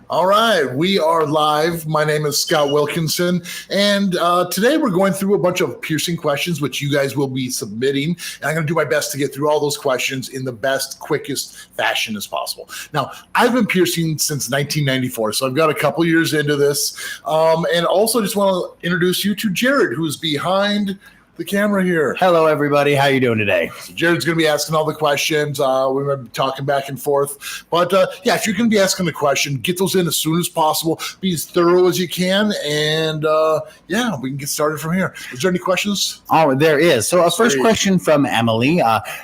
All right, we are live. My name is Scott Wilkinson, and today we're going through a bunch of piercing questions, which you guys will be submitting, and I'm going to do my best to get through all those questions in the best, quickest fashion as possible. Now, I've been piercing since 1994, so I've got a couple years into this, and also just want to introduce you to Jared, who's behind the camera here. Hello, everybody. How you doing today? So Jared's going to be asking all the questions. We're going to be talking back and forth. But yeah, if you're going to be asking the question, get those in as soon as possible. Be as thorough as you can. And yeah, we can get started from here. Is there any questions? Oh, there is. So a first question from Emily.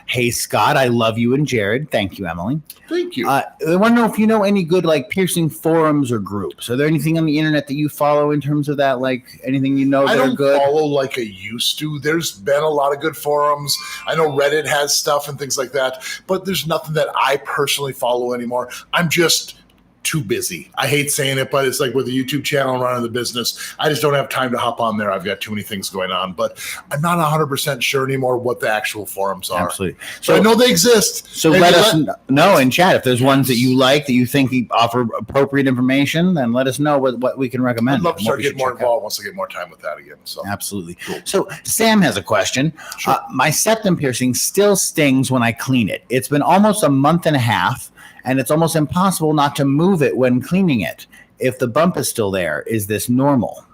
Hey, Scott, I love you and Jared. Thank you, Emily. Thank you. I want to know if you know any good piercing forums or groups. Are there anything on the internet that you follow in terms of that? Anything you know that are good? I don't follow like I used to. There's been a lot of good forums. I know Reddit has stuff and things like that, but there's nothing that I personally follow anymore. I'm just too busy. I hate saying it, but it's like with the YouTube channel and running the business, I just don't have time to hop on there. I've got too many things going on, but I'm not 100% sure anymore what the actual forums are. Absolutely. So I know they exist. So let us know in chat if there's ones that you like, that you think offer appropriate information, then let us know what we can recommend. I'd love to start getting more involved once I get more time with that again. So absolutely. Cool. So Sam has a question. Sure. My septum piercing still stings when I clean it. It's been almost a month and a half, and it's almost impossible not to move it when cleaning it. If the bump is still there, is this normal?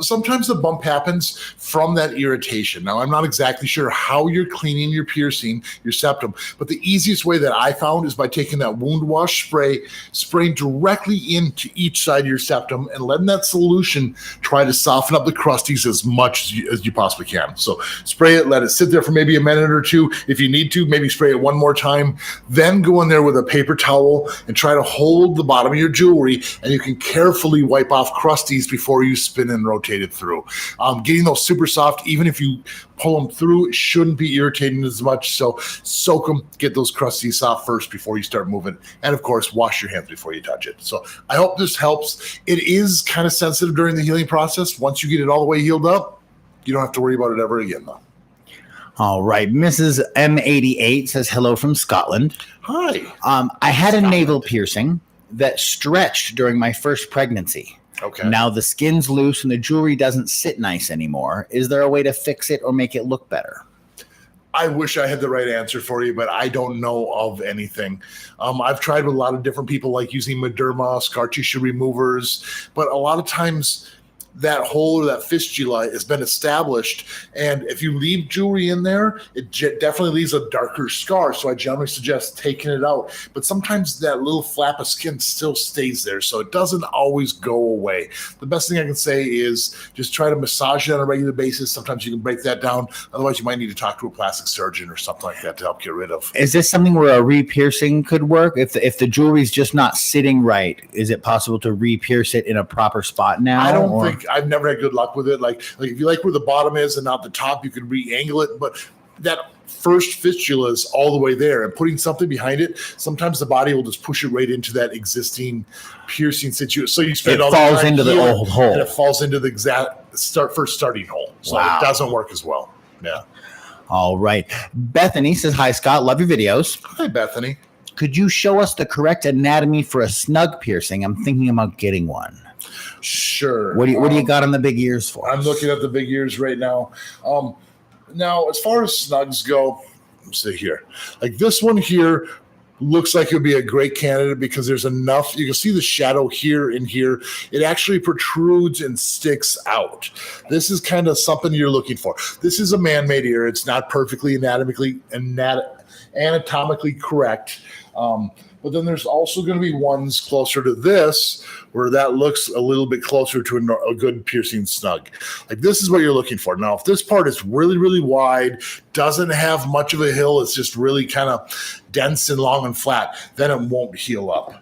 Sometimes the bump happens from that irritation. Now, I'm not exactly sure how you're cleaning your piercing, your septum, but the easiest way that I found is by taking that wound wash spray, spraying directly into each side of your septum and letting that solution try to soften up the crusties as much as you possibly can. So spray it, let it sit there for maybe a minute or two. If you need to, maybe spray it one more time. Then go in there with a paper towel and try to hold the bottom of your jewelry, and you can carefully wipe off crusties before you spin and rotate it through. Getting those super soft, even if you pull them through, it shouldn't be irritating as much. So soak them, get those crusties soft first before you start moving. And of course, wash your hands before you touch it. So I hope this helps. It is kind of sensitive during the healing process. Once you get it all the way healed up, you don't have to worry about it ever again, though. All right. Mrs. M88 says hello from Scotland. Hi. I had a navel piercing that stretched during my first pregnancy. Okay. Now the skin's loose and the jewelry doesn't sit nice anymore. Is there a way to fix it or make it look better? I wish I had the right answer for you, but I don't know of anything. I've tried with a lot of different people, like using Mederma, scar tissue removers, but a lot of times that hole or that fistula has been established, and if you leave jewelry in there, it definitely leaves a darker scar. So I generally suggest taking it out, but sometimes that little flap of skin still stays there, so it doesn't always go away. The best thing I can say is just try to massage it on a regular basis. Sometimes you can break that down. Otherwise, you might need to talk to a plastic surgeon or something like that to help get rid of. Is this something where a re-piercing could work? If the jewelry's just not sitting right, is it possible to re-pierce it in a proper spot now? I don't think. I've never had good luck with it. Like if you like where the bottom is and not the top, you can re-angle it. But that first fistula is all the way there, and putting something behind it, sometimes the body will just push it right into that existing piercing situation. So you spend all the time. It falls into the old hole, and it falls into the exact first starting hole. So It doesn't work as well. Yeah. All right. Bethany says, "Hi Scott, love your videos." Hi Bethany. Could you show us the correct anatomy for a snug piercing? I'm thinking about getting one. Sure. What do you got on the big ears for? I'm looking at the big ears right now. Now, as far as snugs go, let's see here. Like this one here looks like it would be a great candidate because there's enough. You can see the shadow here and here. It actually protrudes and sticks out. This is kind of something you're looking for. This is a man-made ear. It's not perfectly anatomically correct. But then there's also going to be ones closer to this where that looks a little bit closer to a good piercing snug. Like this is what you're looking for. Now, if this part is really, really wide, doesn't have much of a hill, it's just really kind of dense and long and flat, then it won't heal up.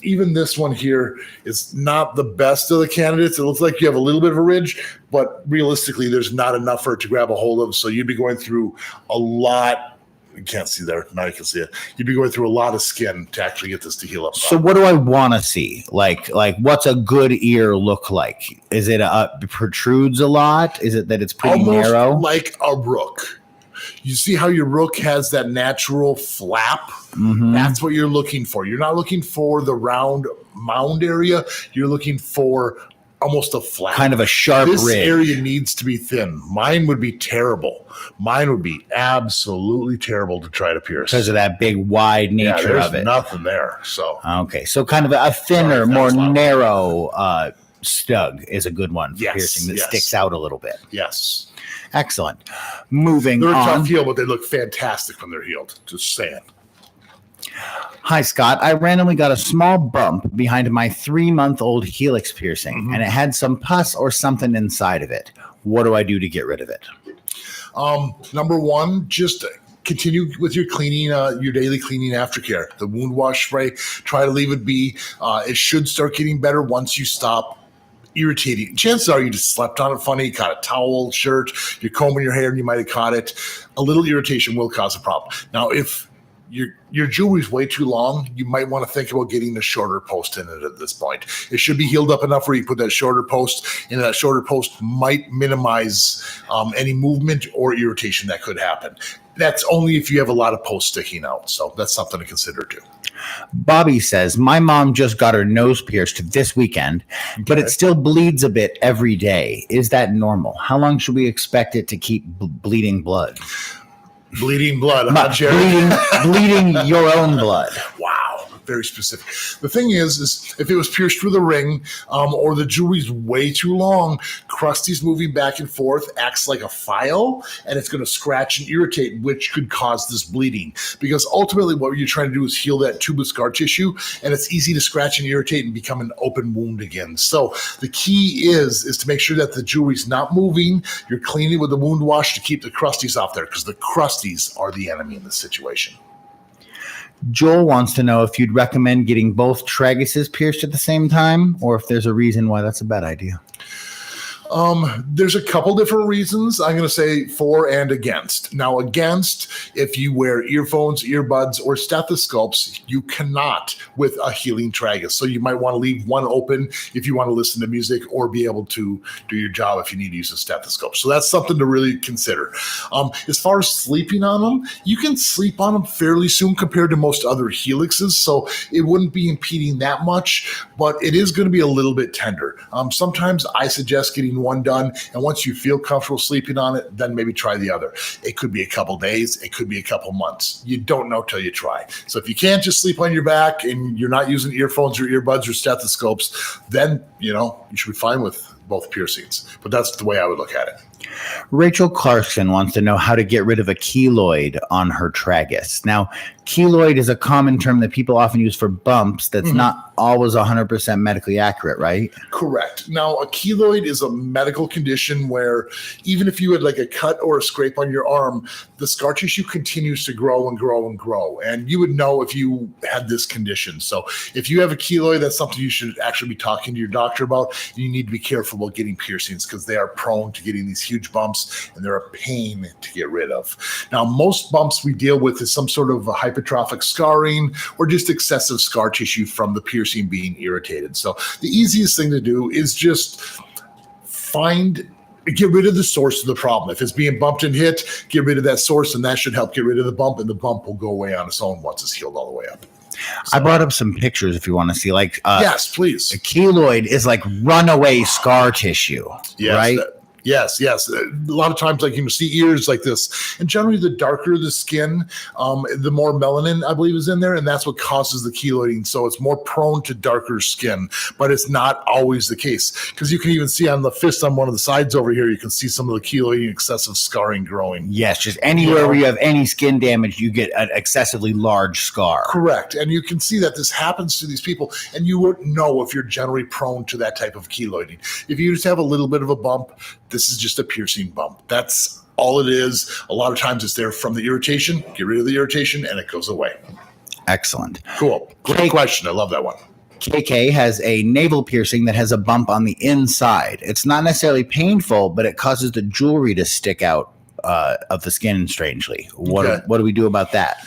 Even this one here is not the best of the candidates. It looks like you have a little bit of a ridge, but realistically, there's not enough for it to grab a hold of. So you'd be going through a lot. You can't see there. Now you can see it. You'd be going through a lot of skin to actually get this to heal up. So what do I want to see? Like what's a good ear look like? Is it protrudes a lot? Is it that it's pretty almost narrow? Like a rook. You see how your rook has that natural flap? That's what you're looking for. You're not looking for the round mound area. You're looking for almost a flap. Kind of a sharp This ridge. area needs to be thin. Mine would be terrible. Mine would be absolutely terrible to try to pierce. Because of that big wide nature there's of it. nothing there. So Okay, so kind of a thinner, more narrow snug is a good one for piercing that sticks out a little bit. yes. Excellent. Moving They're a on. tough heel, but they look fantastic when they're healed. Just saying. Hi, Scott. I randomly got a small bump behind my 3-month-old Helix piercing, and it had some pus or something inside of it. What do I do to get rid of it? Number one, just continue with your cleaning, your daily cleaning aftercare. The wound wash spray, try to leave it be. It should start getting better once you stop irritating. Chances are you just slept on it funny, caught a towel, shirt, you're combing your hair and you might have caught it. A little irritation will cause a problem. Now, if your jewelry's way too long, you might want to think about getting a shorter post in it at this point. It should be healed up enough where you put that shorter post, and that shorter post might minimize any movement or irritation that could happen. That's only if you have a lot of posts sticking out. So that's something to consider too. Bobby says, my mom just got her nose pierced this weekend, but it still bleeds a bit every day. Is that normal? How long should we expect it to keep bleeding blood? Bleeding blood, huh, Jerry? bleeding your own blood. Wow, very specific. The thing is if it was pierced with a ring or the jewelry's way too long, Krusty's moving back and forth, acts like a file, and it's going to scratch and irritate, which could cause this bleeding. Because ultimately what you're trying to do is heal that tube of scar tissue, and it's easy to scratch and irritate and become an open wound again. So the key is to make sure that the jewelry's not moving. You're cleaning with the wound wash to keep the crusties off there, because the crusties are the enemy in this situation. Joel wants to know if you'd recommend getting both traguses pierced at the same time, or if there's a reason why that's a bad idea. There's a couple different reasons. I'm going to say for and against. Now, against, if you wear earphones, earbuds, or stethoscopes, you cannot with a healing tragus. So you might want to leave one open if you want to listen to music or be able to do your job if you need to use a stethoscope. So that's something to really consider. As far as sleeping on them, you can sleep on them fairly soon compared to most other Helixes. So it wouldn't be impeding that much, but it is going to be a little bit tender. Sometimes I suggest getting one done, and once you feel comfortable sleeping on it, then maybe try the other. It could be a couple days, it could be a couple months. You don't know till you try. So if you can't just sleep on your back and you're not using earphones or earbuds or stethoscopes, then you should be fine with both piercings. But that's the way I would look at it. Rachel Clarkson wants to know how to get rid of a keloid on her tragus. Now, keloid is a common term that people often use for bumps that's not always 100% medically accurate, right? Correct. Now, a keloid is a medical condition where even if you had like a cut or a scrape on your arm, the scar tissue continues to grow and grow and grow. And you would know if you had this condition. So if you have a keloid, that's something you should actually be talking to your doctor about. You need to be careful about getting piercings because they are prone to getting these huge bumps, and they're a pain to get rid of. Now, most bumps we deal with is some sort of a hypertrophic scarring or just excessive scar tissue from the piercing being irritated. So the easiest thing to do is just get rid of the source of the problem. If it's being bumped and hit, get rid of that source, and that should help get rid of the bump, and the bump will go away on its own once it's healed all the way up. So, I brought up some pictures if you want to see. Yes, please. A keloid is like runaway scar tissue, right? Yes. A lot of times, see ears like this. And generally, the darker the skin, the more melanin, I believe, is in there. And that's what causes the keloiding. So it's more prone to darker skin. But it's not always the case. Because you can even see on the fist on one of the sides over here, you can see some of the keloiding, excessive scarring growing. Yes, just anywhere where you have any skin damage, you get an excessively large scar. Correct. And you can see that this happens to these people. And you wouldn't know if you're generally prone to that type of keloiding. If you just have a little bit of a bump, this is just a piercing bump. That's all it is. A lot of times it's there from the irritation. Get rid of the irritation and it goes away. Excellent. Cool. Great question. I love that one. KK has a navel piercing that has a bump on the inside. It's not necessarily painful, but it causes the jewelry to stick out of the skin strangely. What do we do about that?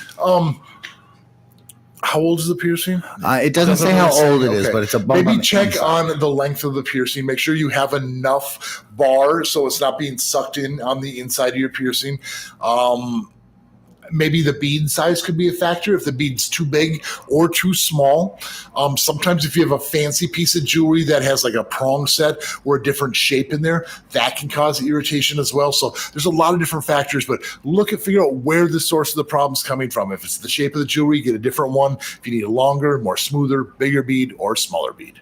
How old is the piercing? It doesn't say how old it is, but it's a bump. Maybe check on the length of the piercing. Make sure you have enough bar so it's not being sucked in on the inside of your piercing. Maybe the bead size could be a factor if the bead's too big or too small. Sometimes if you have a fancy piece of jewelry that has like a prong set or a different shape in there, that can cause irritation as well. So there's a lot of different factors, but figure out where the source of the problem's coming from. If it's the shape of the jewelry, get a different one. If you need a longer, more smoother, bigger bead or smaller bead.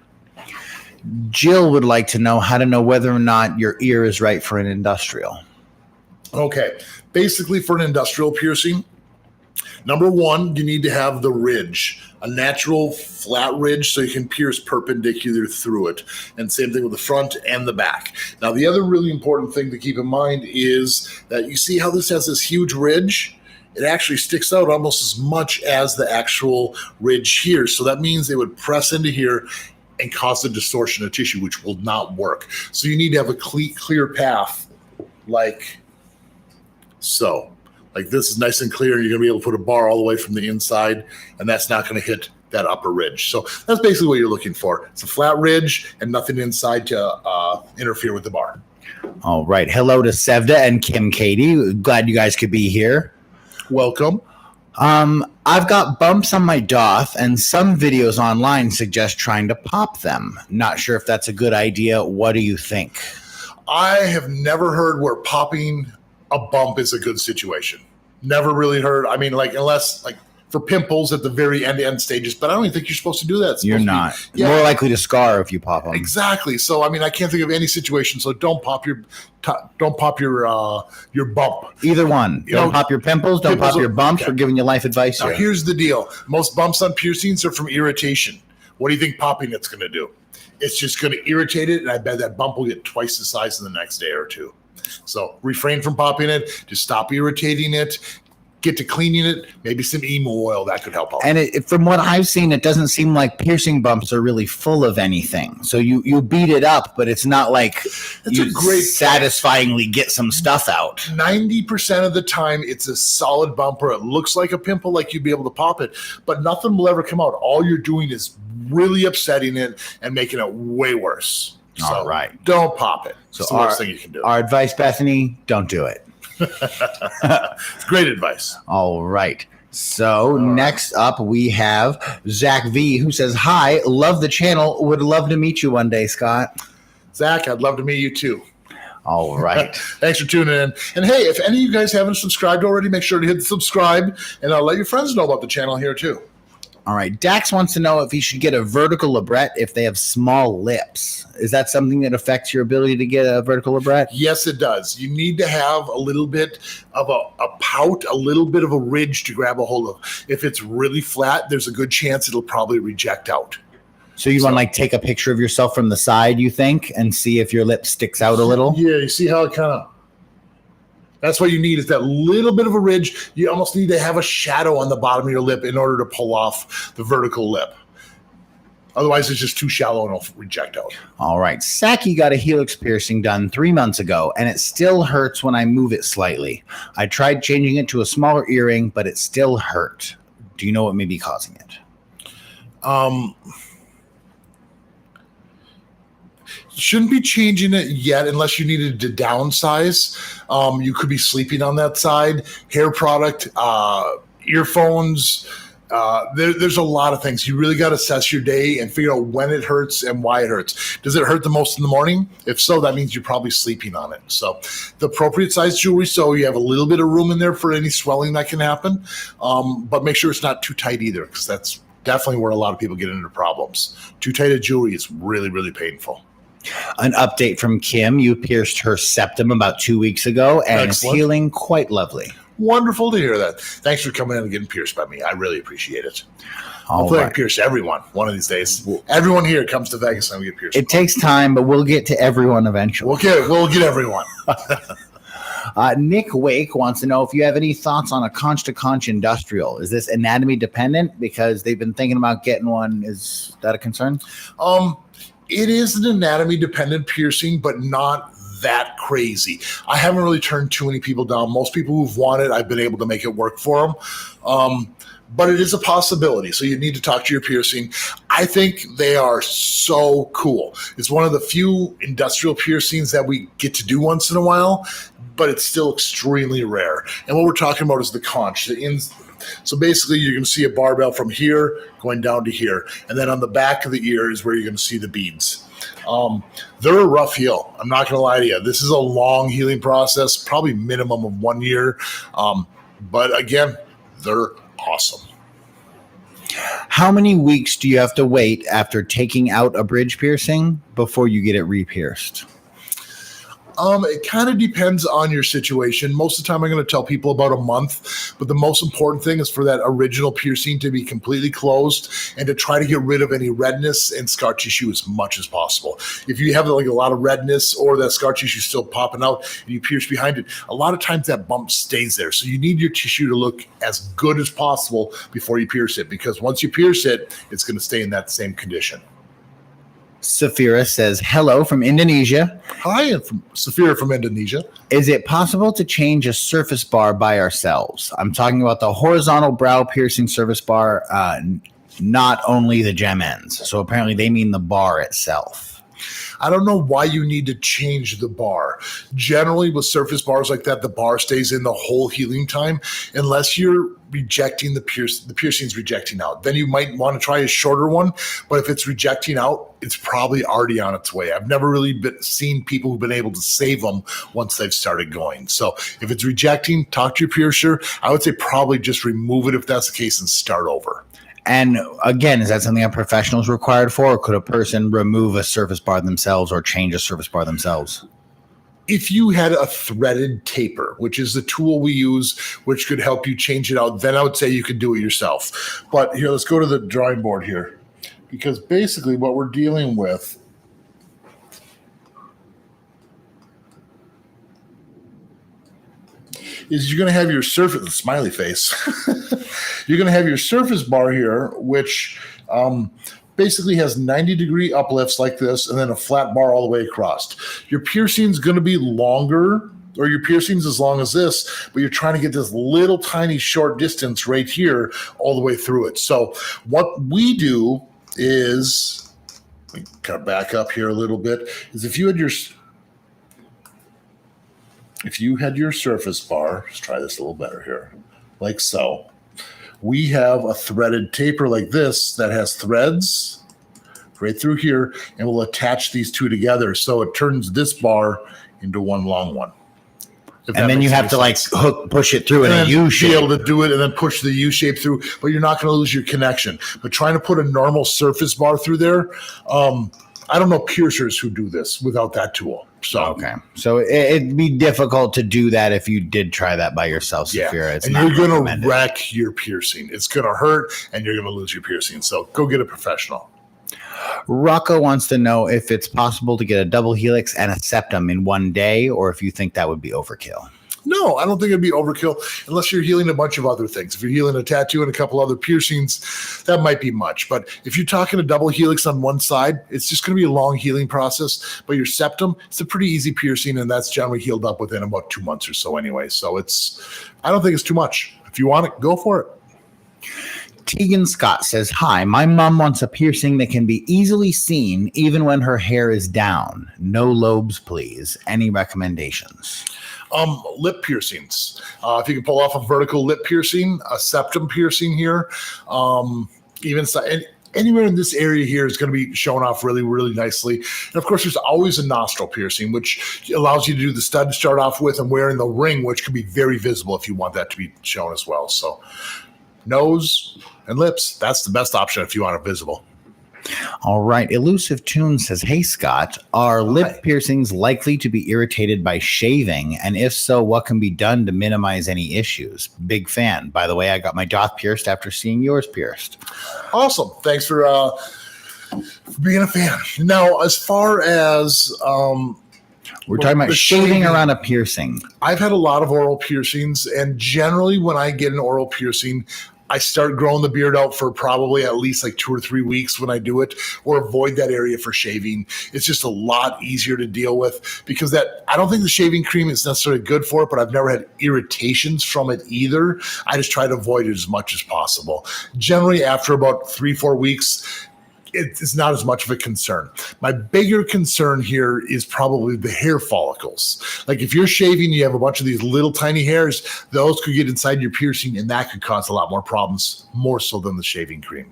Jill would like to know how to know whether or not your ear is right for an industrial. Okay. Basically, for an industrial piercing, number one, you need to have the ridge, a natural flat ridge so you can pierce perpendicular through it. And same thing with the front and the back. Now, the other really important thing to keep in mind is that you see how this has this huge ridge? It actually sticks out almost as much as the actual ridge here. So that means it would press into here and cause a distortion of tissue, which will not work. So you need to have a clear path like so. Like this is nice and clear. You're going to be able to put a bar all the way from the inside, and that's not going to hit that upper ridge. So that's basically what you're looking for. It's a flat ridge and nothing inside to interfere with the bar. All right. Hello to Sevda and Kim Katie. Glad you guys could be here. Welcome. I've got bumps on my doth, and some videos online suggest trying to pop them. Not sure if that's a good idea. What do you think? I have never heard where popping a bump is a good situation. Never really heard. I mean, like, unless like for pimples at the very end stages, but I don't even think you're supposed to do that. You're not. Yeah. More likely to scar if you pop them. Exactly. So, I mean, I can't think of any situation. So don't pop your bump. Either one. Don't pop your pimples. Don't pop your bumps. Okay. We're giving you life advice Now, here. here's the deal. Most bumps on piercings are from irritation. What do you think popping it's going to do? It's just going to irritate it, and I bet that bump will get twice the size in the next day or two. So refrain from popping it. Just stop irritating it. Get to cleaning it. Maybe some emo oil. That could help out. And from what I've seen, it doesn't seem like piercing bumps are really full of anything. So you beat it up, but it's not like That's you a great satisfyingly get some stuff out. 90% of the time, it's a solid bump, or it looks like a pimple, like you'd be able to pop it, but nothing will ever come out. All you're doing is really upsetting it and making it way worse. All right. Don't pop it. So it's the worst thing you can do. Our advice, Bethany, don't do it. It's great advice. All right. So next up, we have Zach V, who says, "Hi, love the channel. Would love to meet you one day, Scott." Zach, I'd love to meet you too. All right. Thanks for tuning in. And hey, if any of you guys haven't subscribed already, make sure to hit the subscribe, and I'll let your friends know about the channel here too. All right. Dax wants to know if he should get a vertical Labrette if they have small lips. Is that something that affects your ability to get a vertical Labrette? Yes, it does. You need to have a little bit of a pout, a little bit of a ridge to grab a hold of. If it's really flat, there's a good chance it'll probably reject out. So you want to like take a picture of yourself from the side, you think, and see if your lip sticks out a little? Yeah, you see how it kind of... That's what you need, is that little bit of a ridge. You almost need to have a shadow on the bottom of your lip in order to pull off the vertical lip. Otherwise, it's just too shallow and it'll reject out. All right. Saki got a Helix piercing done 3 months ago, and it still hurts when I move it slightly. I tried changing it to a smaller earring, but it still hurt. Do you know what may be causing it? Shouldn't be changing it yet unless you needed to downsize. You could be sleeping on that side. Hair product, earphones. There's a lot of things. You really got to assess your day and figure out when it hurts and why it hurts. Does it hurt the most in the morning? If so, that means you're probably sleeping on it. So the appropriate size jewelry, so you have a little bit of room in there for any swelling that can happen. But make sure it's not too tight either, because that's definitely where a lot of people get into problems. Too tight of jewelry is really, really painful. An update from Kim. You pierced her septum about 2 weeks ago, and Excellent. it's healing quite lovely. Wonderful to hear that. Thanks for coming in and getting pierced by me. I really appreciate it. All Hopefully I right. can pierce everyone one of these days. Everyone here comes to Vegas and we get pierced. It takes time, but we'll get to everyone eventually. We'll get everyone. Nick Wake wants to know if you have any thoughts on a conch to conch industrial. Is this anatomy dependent? Because they've been thinking about getting one. Is that a concern? It is an anatomy dependent piercing, but not that crazy. I haven't really turned too many people down. Most people who've wanted, I've been able to make it work for them. but it is a possibility. So you need to talk to your piercing. I think they are so cool. It's one of the few industrial piercings that we get to do once in a while, but it's still extremely rare. And what we're talking about is the conch. So basically, you're going to see a barbell from here going down to here. And then on the back of the ear is where you're going to see the beads. They're a rough heal. I'm not going to lie to you. This is a long healing process, probably minimum of 1 year. But again, they're awesome. How many weeks do you have to wait after taking out a bridge piercing before you get it re-pierced? It kind of depends on your situation. Most of the time, I'm going to tell people about a month, but the most important thing is for that original piercing to be completely closed and to try to get rid of any redness and scar tissue as much as possible. If you have like a lot of redness or that scar tissue still popping out and you pierce behind it, a lot of times that bump stays there. So you need your tissue to look as good as possible before you pierce it, because once you pierce it, it's going to stay in that same condition. Safira says, hello from Indonesia. Hi, and from Safira from Indonesia. Is it possible to change a surface bar by ourselves? I'm talking about the horizontal brow piercing surface bar, not only the gem ends. So apparently they mean the bar itself. I don't know why you need to change the bar. Generally, with surface bars like that, the bar stays in the whole healing time, unless you're rejecting the piercing's rejecting out. Then you might want to try a shorter one, but if it's rejecting out, it's probably already on its way. I've never really seen people who've been able to save them once they've started going. So if it's rejecting, talk to your piercer. I would say probably just remove it if that's the case and start over. And again, is that something a professional is required for, or could a person remove a surface bar themselves or change a surface bar themselves? If you had a threaded taper, which is the tool we use, which could help you change it out, then I would say you could do it yourself. But here, let's go to the drawing board here, because basically what we're dealing with is you're going to have your surface, the smiley face. You're going to have your surface bar here, which basically has 90-degree uplifts like this, and then a flat bar all the way across. Your piercing's going to be longer, or your piercing's as long as this, but you're trying to get this little tiny short distance right here all the way through it. So what we do is, we kind of back up here a little bit, is if you had your surface bar, let's try this a little better here, like so. We have a threaded taper like this that has threads right through here, and we'll attach these two together so it turns this bar into one long one. And then you have to like push it through in a U shape. Be able to do it and then push the U shape through, but you're not going to lose your connection. But trying to put a normal surface bar through there, I don't know piercers who do this without that tool. So okay, so it'd be difficult to do that if you did try that by yourself, Safira. Yeah, it's and not you're going to wreck your piercing. It's going to hurt, and you're going to lose your piercing. So go get a professional. Rocco wants to know if it's possible to get a double helix and a septum in one day, or if you think that would be overkill. No, I don't think it'd be overkill unless you're healing a bunch of other things. If you're healing a tattoo and a couple other piercings, that might be much. But if you're talking a double helix on one side, it's just going to be a long healing process. But your septum, it's a pretty easy piercing, and that's generally healed up within about 2 months or so anyway. So I don't think it's too much. If you want it, go for it. Tegan Scott says, hi, my mom wants a piercing that can be easily seen even when her hair is down. No lobes, please. Any recommendations? Lip piercings. If you can pull off a vertical lip piercing, a septum piercing here, anywhere in this area here is going to be shown off really, really nicely. And of course, there's always a nostril piercing, which allows you to do the stud to start off with and wearing the ring, which can be very visible if you want that to be shown as well. So nose and lips, that's the best option if you want it visible. All right. Elusive Tune says, hey, Scott, are lip piercings likely to be irritated by shaving? And if so, what can be done to minimize any issues? Big fan. By the way, I got my jaw pierced after seeing yours pierced. Awesome. Thanks for being a fan. Now, as far as we're talking about shaving around a piercing. I've had a lot of oral piercings, and generally when I get an oral piercing, I start growing the beard out for probably at least like 2 or 3 weeks when I do it, or avoid that area for shaving. It's just a lot easier to deal with because I don't think the shaving cream is necessarily good for it, but I've never had irritations from it either. I just try to avoid it as much as possible. Generally, after about 3-4 weeks, it's not as much of a concern. My bigger concern here is probably the hair follicles. Like if you're shaving, you have a bunch of these little tiny hairs, those could get inside your piercing and that could cause a lot more problems, more so than the shaving cream.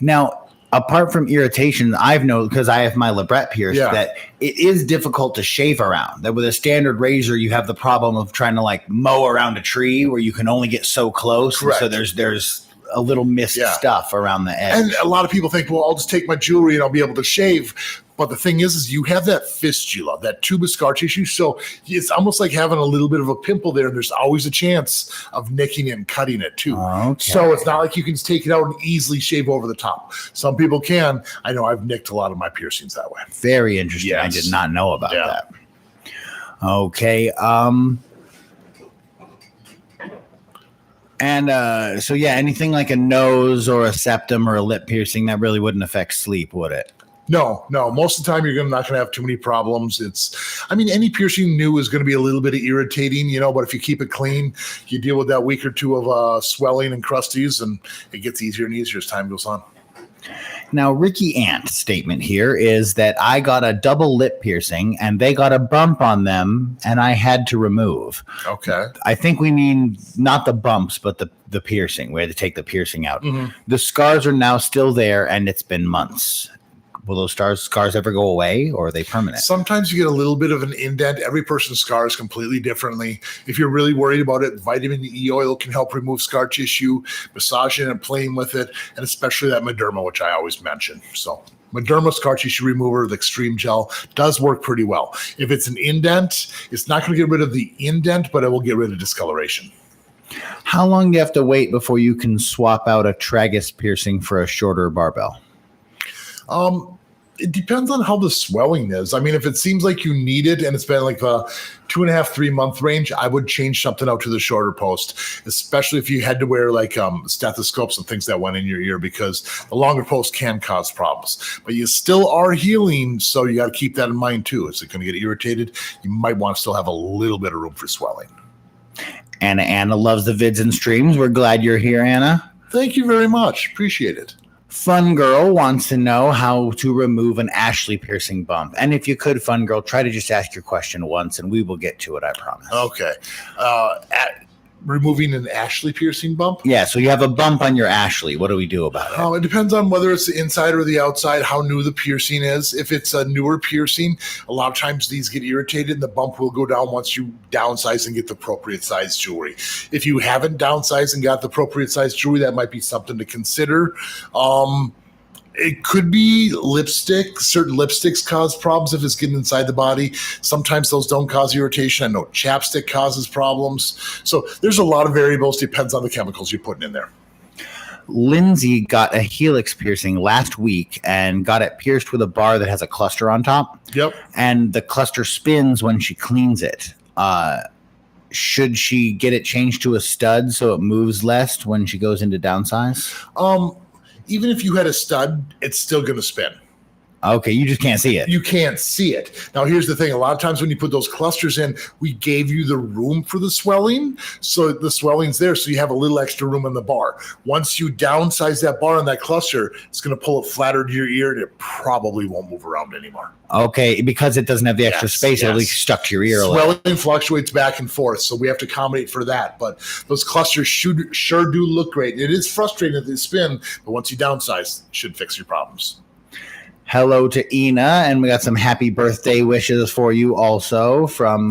Now, apart from irritation, I've known, because I have my Labrette pierced, that it is difficult to shave around. That with a standard razor, you have the problem of trying to like mow around a tree where you can only get so close. Correct. So there's a little missed stuff around the edge. And a lot of people think, well, I'll just take my jewelry and I'll be able to shave. But the thing is you have that fistula, that tube of scar tissue. So it's almost like having a little bit of a pimple there. And there's always a chance of nicking it and cutting it too. Okay. So it's not like you can just take it out and easily shave over the top. Some people can. I know I've nicked a lot of my piercings that way. Very interesting. Yes. I did not know about that. Okay. And so, anything like a nose or a septum or a lip piercing, that really wouldn't affect sleep, would it? No. Most of the time, you're not going to have too many problems. Any piercing new is going to be a little bit irritating, but if you keep it clean, you deal with that week or two of swelling and crusties, and it gets easier and easier as time goes on. Now, Ricky Ant's statement here is that I got a double lip piercing and they got a bump on them and I had to remove. Okay. I think we mean not the bumps, but the piercing. We had to take the piercing out. Mm-hmm. The scars are now still there and it's been months. Will those scars ever go away, or are they permanent? Sometimes you get a little bit of an indent. Every person's scars completely differently. If you're really worried about it, vitamin E oil can help remove scar tissue, massaging and playing with it, and especially that Mederma, which I always mention. So Mederma scar tissue remover, the extreme gel, does work pretty well. If it's an indent, it's not going to get rid of the indent, but it will get rid of discoloration. How long do you have to wait before you can swap out a tragus piercing for a shorter barbell? It depends on how the swelling is. I mean, if it seems like you need it and it's been like a 2.5-3 month range, I would change something out to the shorter post, especially if you had to wear like stethoscopes and things that went in your ear, because the longer post can cause problems. But you still are healing, so you got to keep that in mind too. Is it going to get irritated? You might want to still have a little bit of room for swelling. Anna loves the vids and streams. We're glad you're here, Anna. Thank you very much. Appreciate it. Fun Girl wants to know how to remove an Ashley piercing bump. And if you could, Fun Girl, try to just ask your question once and we will get to it, I promise. Okay. Removing an Ashley piercing bump? Yeah, so you have a bump on your Ashley. What do we do about it? It depends on whether it's the inside or the outside, how new the piercing is. If it's a newer piercing, a lot of times these get irritated and the bump will go down once you downsize and get the appropriate size jewelry. If you haven't downsized and got the appropriate size jewelry, that might be something to consider. It could be lipstick. Certain lipsticks cause problems if it's getting inside the body. Sometimes those don't cause irritation. I know chapstick causes problems. So there's a lot of variables. Depends on the chemicals you're putting in there. Lindsay got a Helix piercing last week and got it pierced with a bar that has a cluster on top. Yep. And the cluster spins when she cleans it. Should she get it changed to a stud so it moves less when she goes into downsize? Even if you had a stud, it's still going to spin. Okay, you just can't see it. You can't see it. Now, here's the thing. A lot of times when you put those clusters in, we gave you the room for the swelling. So the swelling's there, so you have a little extra room in the bar. Once you downsize that bar on that cluster, it's going to pull it flatter to your ear, and it probably won't move around anymore. Okay, because it doesn't have the extra space, at least stuck to your ear. Swelling fluctuates back and forth, so we have to accommodate for that. But those clusters sure do look great. It is frustrating that they spin, but once you downsize, it should fix your problems. Hello to Ina, and we got some happy birthday wishes for you also from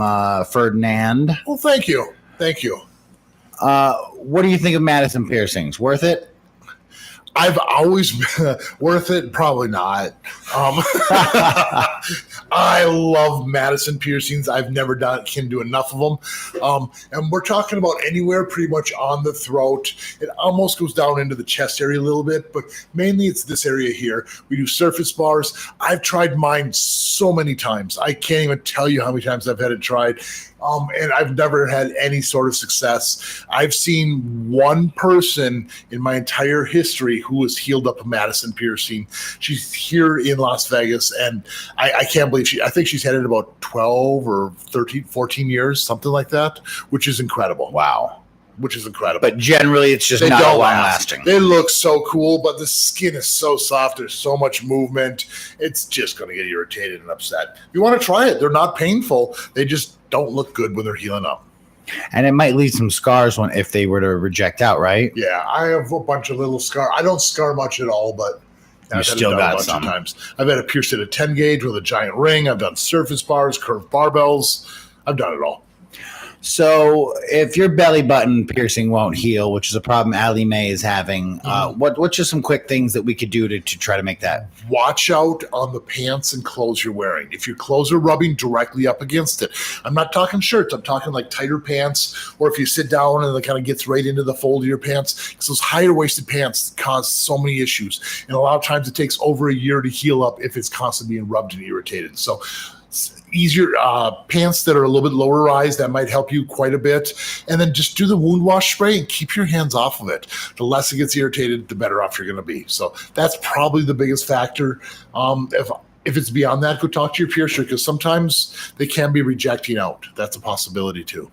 Ferdinand. Well, thank you. Thank you. What do you think of Madison piercings? Worth it? I've always been worth it. Probably not. I love Madison piercings. I've never can do enough of them. And we're talking about anywhere pretty much on the throat. It almost goes down into the chest area a little bit, but mainly it's this area here. We do surface bars. I've tried mine so many times. I can't even tell you how many times I've had it tried. And I've never had any sort of success. I've seen one person in my entire history who has healed up a Madison piercing. She's here in Las Vegas, and I can't believe I think she's had it about 12 or 13, 14 years, something like that, which is incredible. Wow. Which is incredible. But generally, it's just not long lasting. They look so cool, but the skin is so soft. There's so much movement. It's just going to get irritated and upset. If you want to try it, they're not painful. They just don't look good when they're healing up. And it might leave some scars if they were to reject out, right? Yeah, I have a bunch of little scars. I don't scar much at all, but you still got some. Times. I've had a pierced at a 10 gauge with a giant ring. I've done surface bars, curved barbells. I've done it all. So if your belly button piercing won't heal, which is a problem Allie Mae is having, what's just some quick things that we could do to try to make that? Watch out on the pants and clothes you're wearing. If your clothes are rubbing directly up against it, I'm not talking shirts. I'm talking like tighter pants, or if you sit down and it kind of gets right into the fold of your pants, because those higher waisted pants cause so many issues. And a lot of times it takes over a year to heal up if it's constantly being rubbed and irritated. So easier pants that are a little bit lower rise, that might help you quite a bit. And then just do the wound wash spray and keep your hands off of it. The less it gets irritated, the better off you're going to be. So that's probably the biggest factor. If it's beyond that, go talk to your piercer, because sometimes they can be rejecting out. That's a possibility too.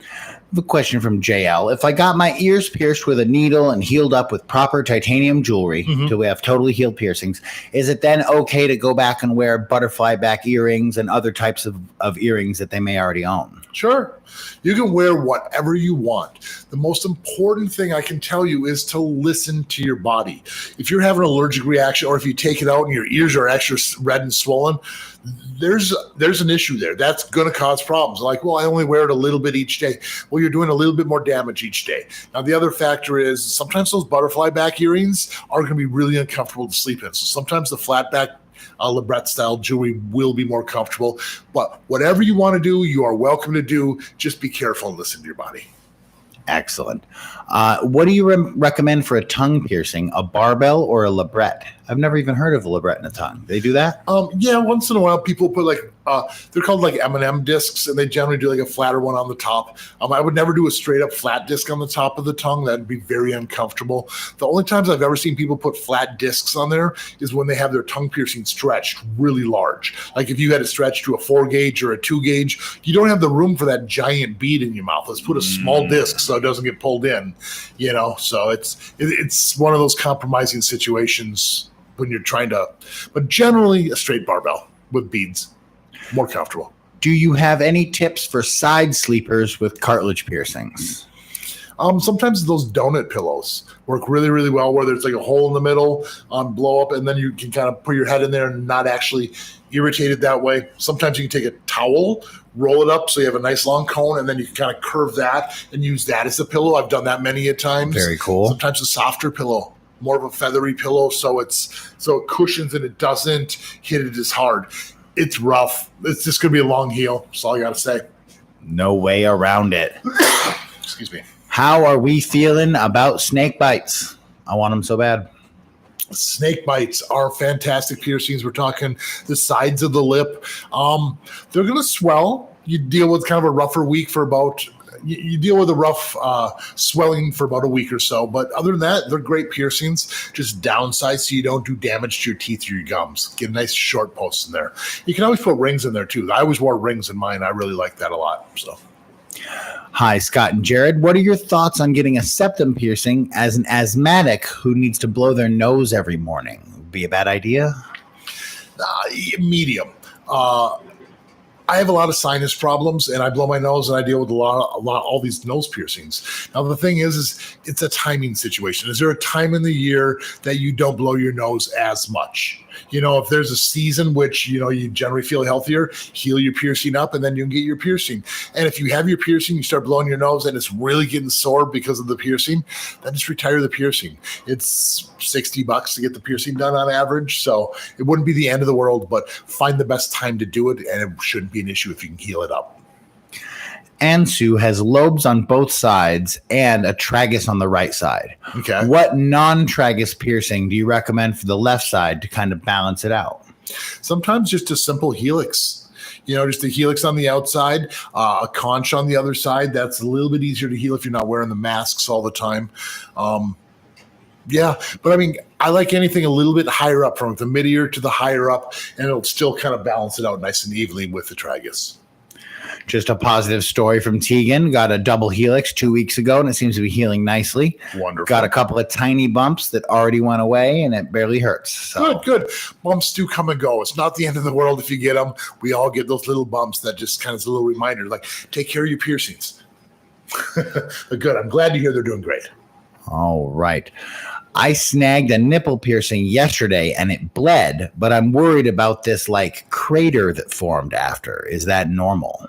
I have a question from JL. If I got my ears pierced with a needle and healed up with proper titanium jewelry till we have totally healed piercings, is it then okay to go back and wear butterfly back earrings and other types of earrings that they may already own? Sure. You can wear whatever you want. The most important thing I can tell you is to listen to your body. If you're having an allergic reaction, or if you take it out and your ears are extra red and swollen, there's an issue there. That's going to cause problems. Like, well, I only wear it a little bit each day. Well, you're doing a little bit more damage each day. Now, the other factor is sometimes those butterfly back earrings are going to be really uncomfortable to sleep in. So sometimes the flat back Labrette style jewelry will be more comfortable. But whatever you want to do, you are welcome to do. Just be careful and listen to your body. Excellent. What do you recommend for a tongue piercing, a barbell or a Labrette? I've never even heard of a Labrette in a tongue. They do that? Yeah, once in a while people put like, they're called like M&M discs, and they generally do like a flatter one on the top. I would never do a straight up flat disc on the top of the tongue. That'd be very uncomfortable. The only times I've ever seen people put flat discs on there is when they have their tongue piercing stretched really large. Like if you had it stretched to a 4 gauge or a 2 gauge, you don't have the room for that giant bead in your mouth. Let's put a small disc so it doesn't get pulled in, so it's one of those compromising situations when you're trying to, but generally a straight barbell with beads, more comfortable. Do you have any tips for side sleepers with cartilage piercings? Sometimes those donut pillows work really, really well, where there's like a hole in the middle on blow up, and then you can kind of put your head in there and not actually irritated that way. Sometimes you can take a towel, roll it up so you have a nice long cone, and then you can kind of curve that and use that as a pillow. I've done that many a times. Very cool. Sometimes a softer pillow, more of a feathery pillow, so it cushions and it doesn't hit it as hard. It's rough. It's just going to be a long heal. That's all I got to say. No way around it. Excuse me. How are we feeling about snake bites? I want them so bad. Snake bites are fantastic piercings. We're talking the sides of the lip. They're going to swell. You deal with kind of a rougher week for about, you deal with a rough swelling for about a week or so. But other than that, they're great piercings. Just downsize so you don't do damage to your teeth or your gums. Get a nice short post in there. You can always put rings in there too. I always wore rings in mine. I really like that a lot. So. Hi, Scott and Jared. What are your thoughts on getting a septum piercing as an asthmatic who needs to blow their nose every morning? Would be a bad idea? Medium. I have a lot of sinus problems, and I blow my nose, and I deal with all these nose piercings. Now, the thing is it's a timing situation. Is there a time in the year that you don't blow your nose as much? If there's a season which, you generally feel healthier, heal your piercing up, and then you can get your piercing. And if you have your piercing, you start blowing your nose, and it's really getting sore because of the piercing, then just retire the piercing. It's $60 to get the piercing done on average, so it wouldn't be the end of the world, but find the best time to do it, and it shouldn't be an issue if you can heal it up. Ansu has lobes on both sides and a tragus on the right side. Okay. What non-tragus piercing do you recommend for the left side to kind of balance it out? Sometimes just a simple helix. Just a helix on the outside, a conch on the other side. That's a little bit easier to heal if you're not wearing the masks all the time. Yeah, but I like anything a little bit higher up, from the mid-ear to the higher up, and it'll still kind of balance it out nice and evenly with the tragus. Just a positive story from Tegan. Got a double helix 2 weeks ago, and it seems to be healing nicely. Wonderful. Got a couple of tiny bumps that already went away, and it barely hurts. So. Good. Bumps do come and go. It's not the end of the world if you get them. We all get those little bumps that just kind of is a little reminder, like, take care of your piercings. But good. I'm glad to hear they're doing great. All right. I snagged a nipple piercing yesterday and it bled, but I'm worried about this crater that formed after. Is that normal?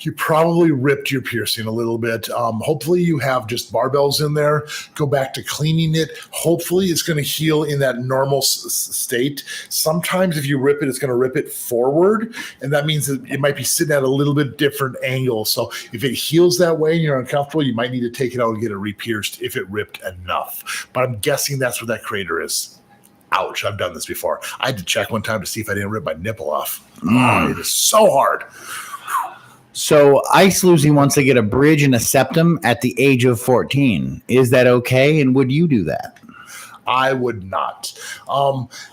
You probably ripped your piercing a little bit. Hopefully you have just barbells in there. Go back to cleaning it. Hopefully it's going to heal in that normal state. Sometimes if you rip it, it's going to rip it forward, and that means that it might be sitting at a little bit different angle. So if it heals that way and you're uncomfortable, you might need to take it out and get it re-pierced if it ripped enough. But I'm guessing that's where that crater is. Ouch, I've done this before. I had to check one time to see if I didn't rip my nipple off. It is so hard. So Ice Lucy wants to get a bridge and a septum at the age of 14. Is that okay? And would you do that? I would not.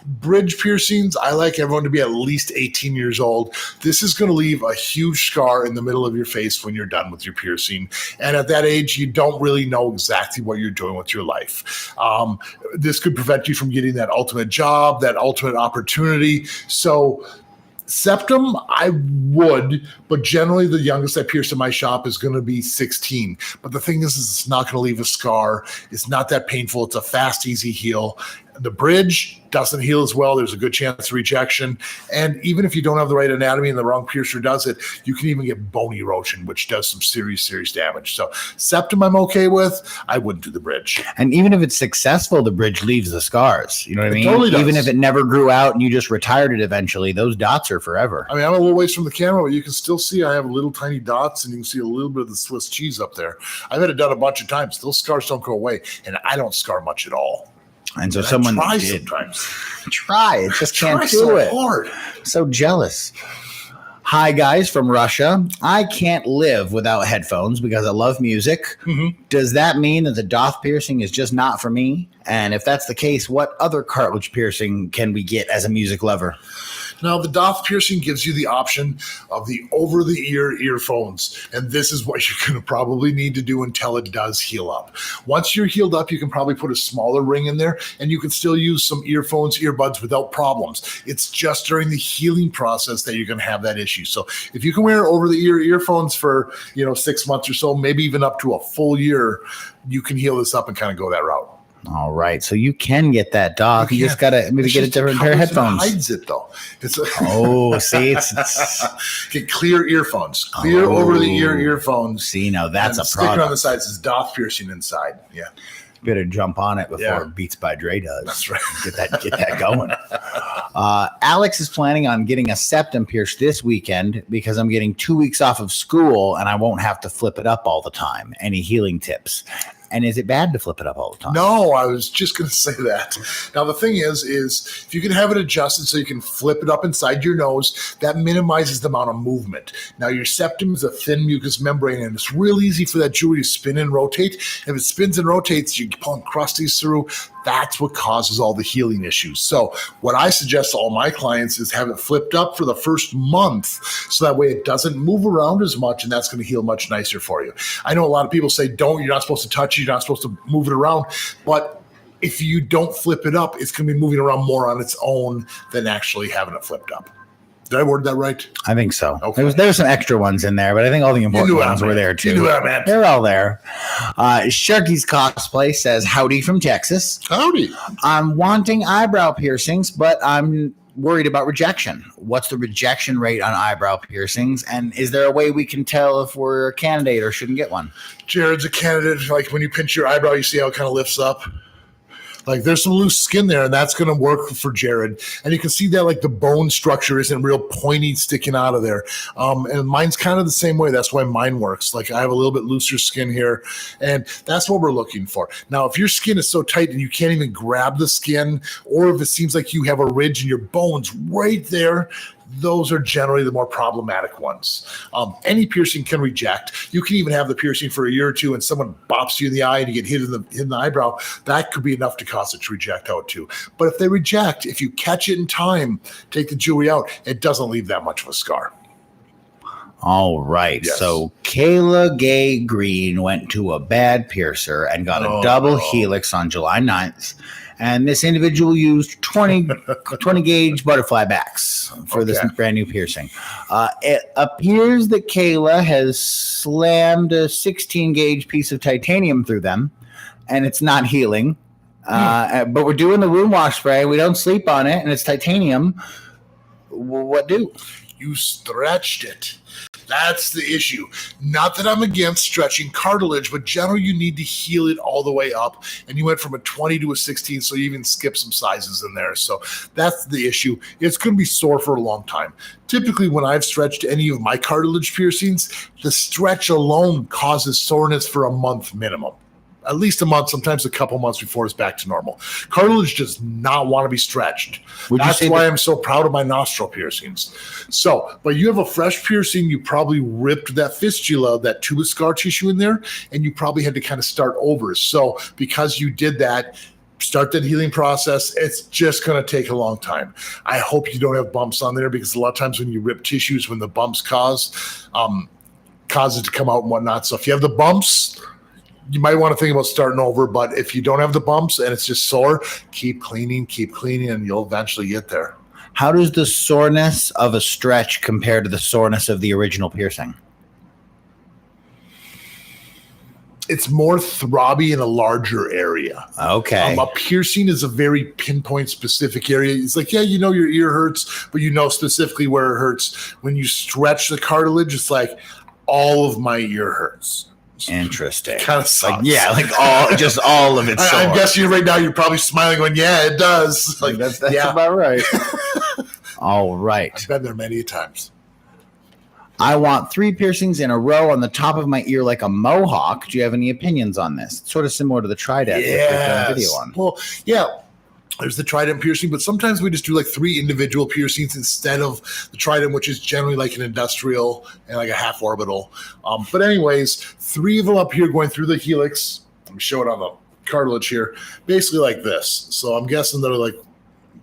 Bridge piercings, I like everyone to be at least 18 years old. This is going to leave a huge scar in the middle of your face when you're done with your piercing. And at that age, you don't really know exactly what you're doing with your life. This could prevent you from getting that ultimate job, that ultimate opportunity. So septum, I would, but generally the youngest I pierce in my shop is going to be 16. But the thing is it's not going to leave a scar. It's not that painful. It's a fast, easy heal. The bridge doesn't heal as well. There's a good chance of rejection. And even if you don't have the right anatomy and the wrong piercer does it, you can even get bone erosion, which does some serious damage. So septum I'm okay with. I wouldn't do the bridge. And even if it's successful, the bridge leaves the scars. You know what I mean? Totally does. Even if it never grew out and you just retired it eventually, those dots are forever. I'm a little ways from the camera, but you can still see I have little tiny dots, and you can see a little bit of the Swiss cheese up there. I've had it done a bunch of times. Those scars don't go away, and I don't scar much at all. And so someone try did. Sometimes. Try it, just can't do so it. Hard. So jealous. Hi guys from Russia. I can't live without headphones because I love music. Mm-hmm. Does that mean that the doth piercing is just not for me? And if that's the case, what other cartilage piercing can we get as a music lover? Now, the doth piercing gives you the option of the over-the-ear earphones, and this is what you're going to probably need to do until it does heal up. Once you're healed up, you can probably put a smaller ring in there, and you can still use some earphones, earbuds without problems. It's just during the healing process that you're going to have that issue. So if you can wear over-the-ear earphones for 6 months or so, maybe even up to a full year, you can heal this up and kind of go that route. All right, so you can get that doth. You just gotta maybe get a different pair of headphones. It hides it though. See, it's get clear earphones, clear over the ear earphones. See, now that's a sticker product. on the sides is doth piercing inside. Yeah, better jump on it before Beats by Dre does. That's right. Get that going. Alex is planning on getting a septum pierced this weekend because I'm getting 2 weeks off of school and I won't have to flip it up all the time. Any healing tips? And is it bad to flip it up all the time? No, I was just going to say that. Now, the thing is if you can have it adjusted so you can flip it up inside your nose, that minimizes the amount of movement. Now, your septum is a thin mucous membrane, and it's real easy for that jewelry to spin and rotate. If it spins and rotates, you're pulling crusties through. That's what causes all the healing issues. So what I suggest to all my clients is have it flipped up for the first month so that way it doesn't move around as much, and that's going to heal much nicer for you. I know a lot of people say, you're not supposed to touch it, you're not supposed to move it around, but if you don't flip it up, it's going to be moving around more on its own than actually having it flipped up. Did I word that right? I think so. Okay. There were some extra ones in there, but I think all the important ones were there too. You knew what I meant. They're all there. Sharky's Cosplay says, howdy from Texas. Howdy. I'm wanting eyebrow piercings, but I'm worried about rejection. What's the rejection rate on eyebrow piercings? And is there a way we can tell if we're a candidate or shouldn't get one? Jared's a candidate. Like when you pinch your eyebrow, you see how it kind of lifts up. Like there's some loose skin there, and that's going to work for Jared. And you can see that like the bone structure isn't real pointy sticking out of there. And mine's kind of the same way. That's why mine works. Like I have a little bit looser skin here, and that's what we're looking for. Now, if your skin is so tight and you can't even grab the skin, or if it seems like you have a ridge and your bone's right there, those are generally the more problematic ones. Any piercing can reject. You can even have the piercing for a year or two and someone bops you in the eye and you get hit in the eyebrow. That could be enough to cause it to reject out too. But if they reject, if you catch it in time, take the jewelry out, it doesn't leave that much of a scar. All right. Yes. So Kayla Gay Green went to a bad piercer and got a double helix on July 9th. And this individual used 20 gauge butterfly backs for this brand new piercing. It appears that Kayla has slammed a 16 gauge piece of titanium through them, and it's not healing. But we're doing the wound wash spray. We don't sleep on it, and it's titanium. What do? You stretched it. That's the issue. Not that I'm against stretching cartilage, but generally you need to heal it all the way up. And you went from a 20 to a 16, so you even skipped some sizes in there. So that's the issue. It's going to be sore for a long time. Typically, when I've stretched any of my cartilage piercings, the stretch alone causes soreness for a month minimum. At least a month, sometimes a couple months before it's back to normal. Cartilage does not want to be stretched. That's why I'm so proud of my nostril piercings. So, but you have a fresh piercing, you probably ripped that fistula, that tube of scar tissue in there, and you probably had to kind of start over. So because you did that, start that healing process. It's just going to take a long time. I hope you don't have bumps on there, because a lot of times when you rip tissues, when the bumps cause it to come out and whatnot. So if you have the bumps, you might want to think about starting over, but if you don't have the bumps and it's just sore, keep cleaning, and you'll eventually get there. How does the soreness of a stretch compare to the soreness of the original piercing? It's more throbby in a larger area. Okay. A piercing is a very pinpoint specific area. It's like, yeah, you know your ear hurts, but you know specifically where it hurts. When you stretch the cartilage, it's like all of my ear hurts. Interesting. Kind of sucks. Like all of it. I'm guessing right now you're probably smiling going, yeah, it does. Like that's about right. All right. I've been there many times. I want 3 piercings in a row on the top of my ear like a mohawk. Do you have any opinions on this? It's sort of similar to the trident video on. Well, yeah. There's the trident piercing, but sometimes we just do like 3 individual piercings instead of the trident, which is generally like an industrial and like a half orbital. But anyways, 3 of them up here going through the helix. Let me show it on the cartilage here. Basically like this. So I'm guessing they're like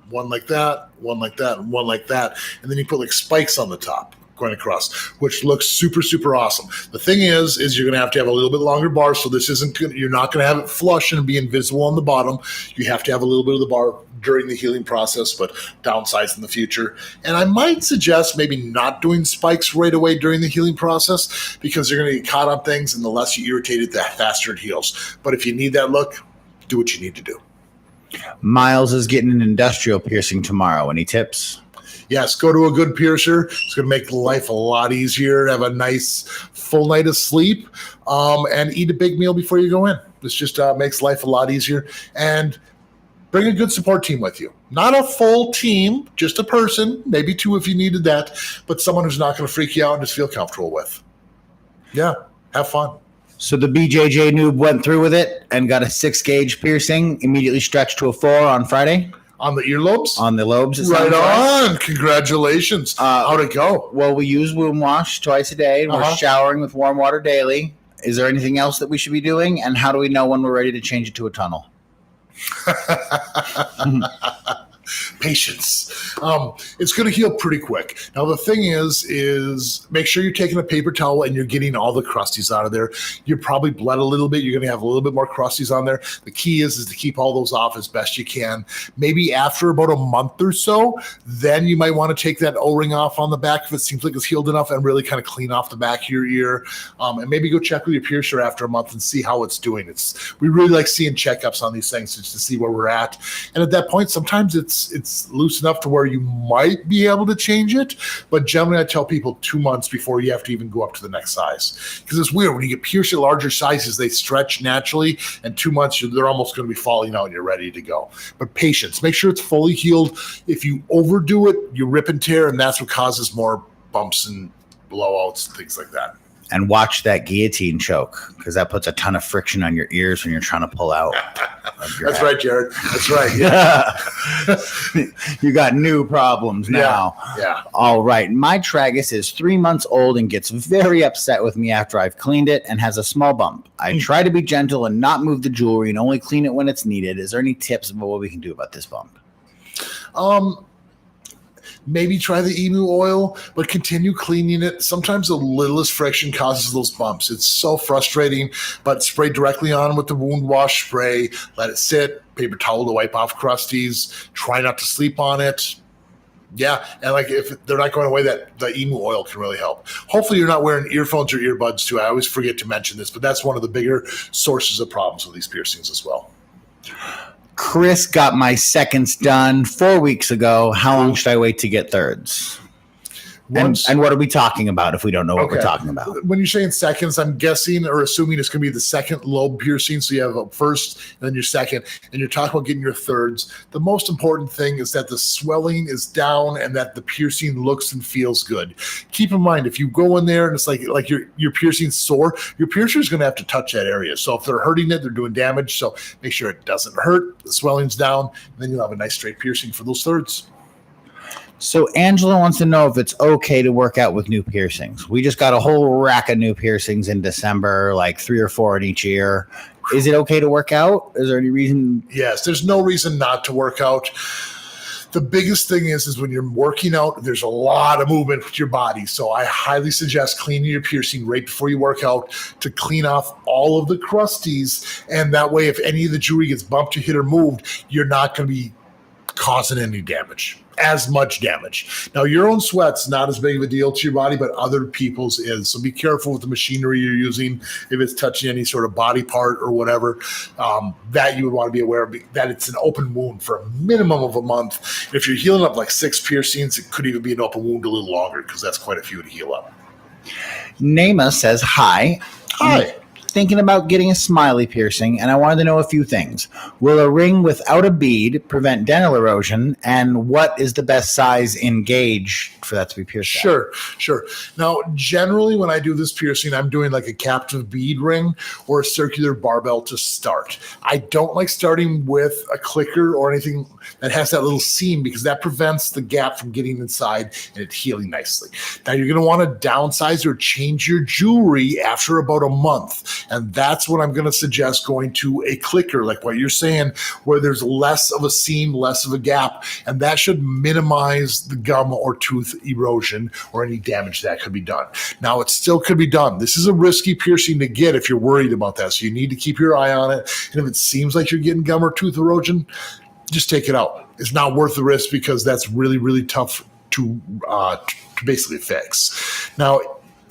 one like that, one like that, and one like that. And then you put like spikes on the top going across, which looks super, super awesome. The thing is you're going to have a little bit longer bar. So this isn't good. You're not going to have it flush and be invisible on the bottom. You have to have a little bit of the bar during the healing process, but downsize in the future. And I might suggest maybe not doing spikes right away during the healing process, because you're going to get caught on things, and the less you irritate it, the faster it heals. But if you need that look, do what you need to do. Miles is getting an industrial piercing tomorrow. Any tips? Yes, go to a good piercer. It's going to make life a lot easier. Have a nice full night of sleep, and eat a big meal before you go in. This just makes life a lot easier. And bring a good support team with you. Not a full team, just a person, maybe 2 if you needed that, but someone who's not going to freak you out and just feel comfortable with. Yeah, have fun. So the BJJ noob went through with it and got a 6 gauge piercing, immediately stretched to a 4 on Friday. On the earlobes? On the lobes. Right on. Congratulations. How'd it go? Well, we use wound wash twice a day, and we're showering with warm water daily. Is there anything else that we should be doing? And how do we know when we're ready to change it to a tunnel? Patience. It's going to heal pretty quick. Now, the thing is make sure you're taking a paper towel and you're getting all the crusties out of there. You're probably bled a little bit. You're going to have a little bit more crusties on there. The key is to keep all those off as best you can. Maybe after about a month or so, then you might want to take that O-ring off on the back if it seems like it's healed enough and really kind of clean off the back of your ear. And maybe go check with your piercer after a month and see how it's doing. We really like seeing checkups on these things just to see where we're at. And at that point, sometimes it's loose enough to where you might be able to change it. But generally, I tell people 2 months before you have to even go up to the next size. Because it's weird. When you get pierced at larger sizes, they stretch naturally. And 2 months, they're almost going to be falling out and you're ready to go. But patience. Make sure it's fully healed. If you overdo it, you rip and tear. And that's what causes more bumps and blowouts and things like that. And watch that guillotine choke, because that puts a ton of friction on your ears when you're trying to pull out. That's right, Jared. That's right. Yeah. You got new problems now. Yeah. All right. My tragus is 3 months old and gets very upset with me after I've cleaned it and has a small bump. I try to be gentle and not move the jewelry and only clean it when it's needed. Is there any tips about what we can do about this bump? Maybe try the emu oil, but continue cleaning it. Sometimes the littlest friction causes those bumps. It's so frustrating, but spray directly on with the wound wash spray. Let it sit. Paper towel to wipe off crusties. Try not to sleep on it. Yeah, and like if they're not going away, that the emu oil can really help. Hopefully you're not wearing earphones or earbuds too. I always forget to mention this, but that's one of the bigger sources of problems with these piercings as well. Chris got my seconds done 4 weeks ago. How long should I wait to get thirds? And what are we talking about if we don't know what we're talking about? When you're saying seconds, I'm guessing or assuming it's going to be the second lobe piercing. So you have a first and then your second, and you're talking about getting your thirds. The most important thing is that the swelling is down and that the piercing looks and feels good. Keep in mind, if you go in there and it's like your piercing's sore, your piercer is going to have to touch that area. So if they're hurting it, they're doing damage. So make sure it doesn't hurt. The swelling's down, and then you'll have a nice straight piercing for those thirds. So Angela wants to know if it's okay to work out with new piercings. We just got a whole rack of new piercings in December, like 3 or 4 in each ear. Is it okay to work out? Is there any reason? Yes, there's no reason not to work out. The biggest thing is when you're working out, there's a lot of movement with your body. So I highly suggest cleaning your piercing right before you work out to clean off all of the crusties. And that way, if any of the jewelry gets bumped or hit or moved, you're not going to be causing any damage. As much damage. Now, your own sweat's not as big of a deal to your body, but other people's is. So be careful with the machinery you're using. If it's touching any sort of body part or whatever, that you would want to be aware of, that it's an open wound for a minimum of a month. And if you're healing up like 6 piercings, it could even be an open wound a little longer because that's quite a few to heal up. Nema says, hi. Hi. Thinking about getting a smiley piercing, and I wanted to know a few things. Will a ring without a bead prevent dental erosion, and what is the best size in gauge for that to be pierced at? Sure. Now, generally, when I do this piercing, I'm doing like a captive bead ring or a circular barbell to start. I don't like starting with a clicker or anything that has that little seam because that prevents the gap from getting inside and it healing nicely. Now, you're going to want to downsize or change your jewelry after about a month. And that's what I'm going to suggest, going to a clicker, like what you're saying, where there's less of a seam, less of a gap, and that should minimize the gum or tooth erosion or any damage that could be done. Now, it still could be done. This is a risky piercing to get if you're worried about that, so you need to keep your eye on it. And if it seems like you're getting gum or tooth erosion, just take it out. It's not worth the risk because that's really, really tough to basically fix. Now,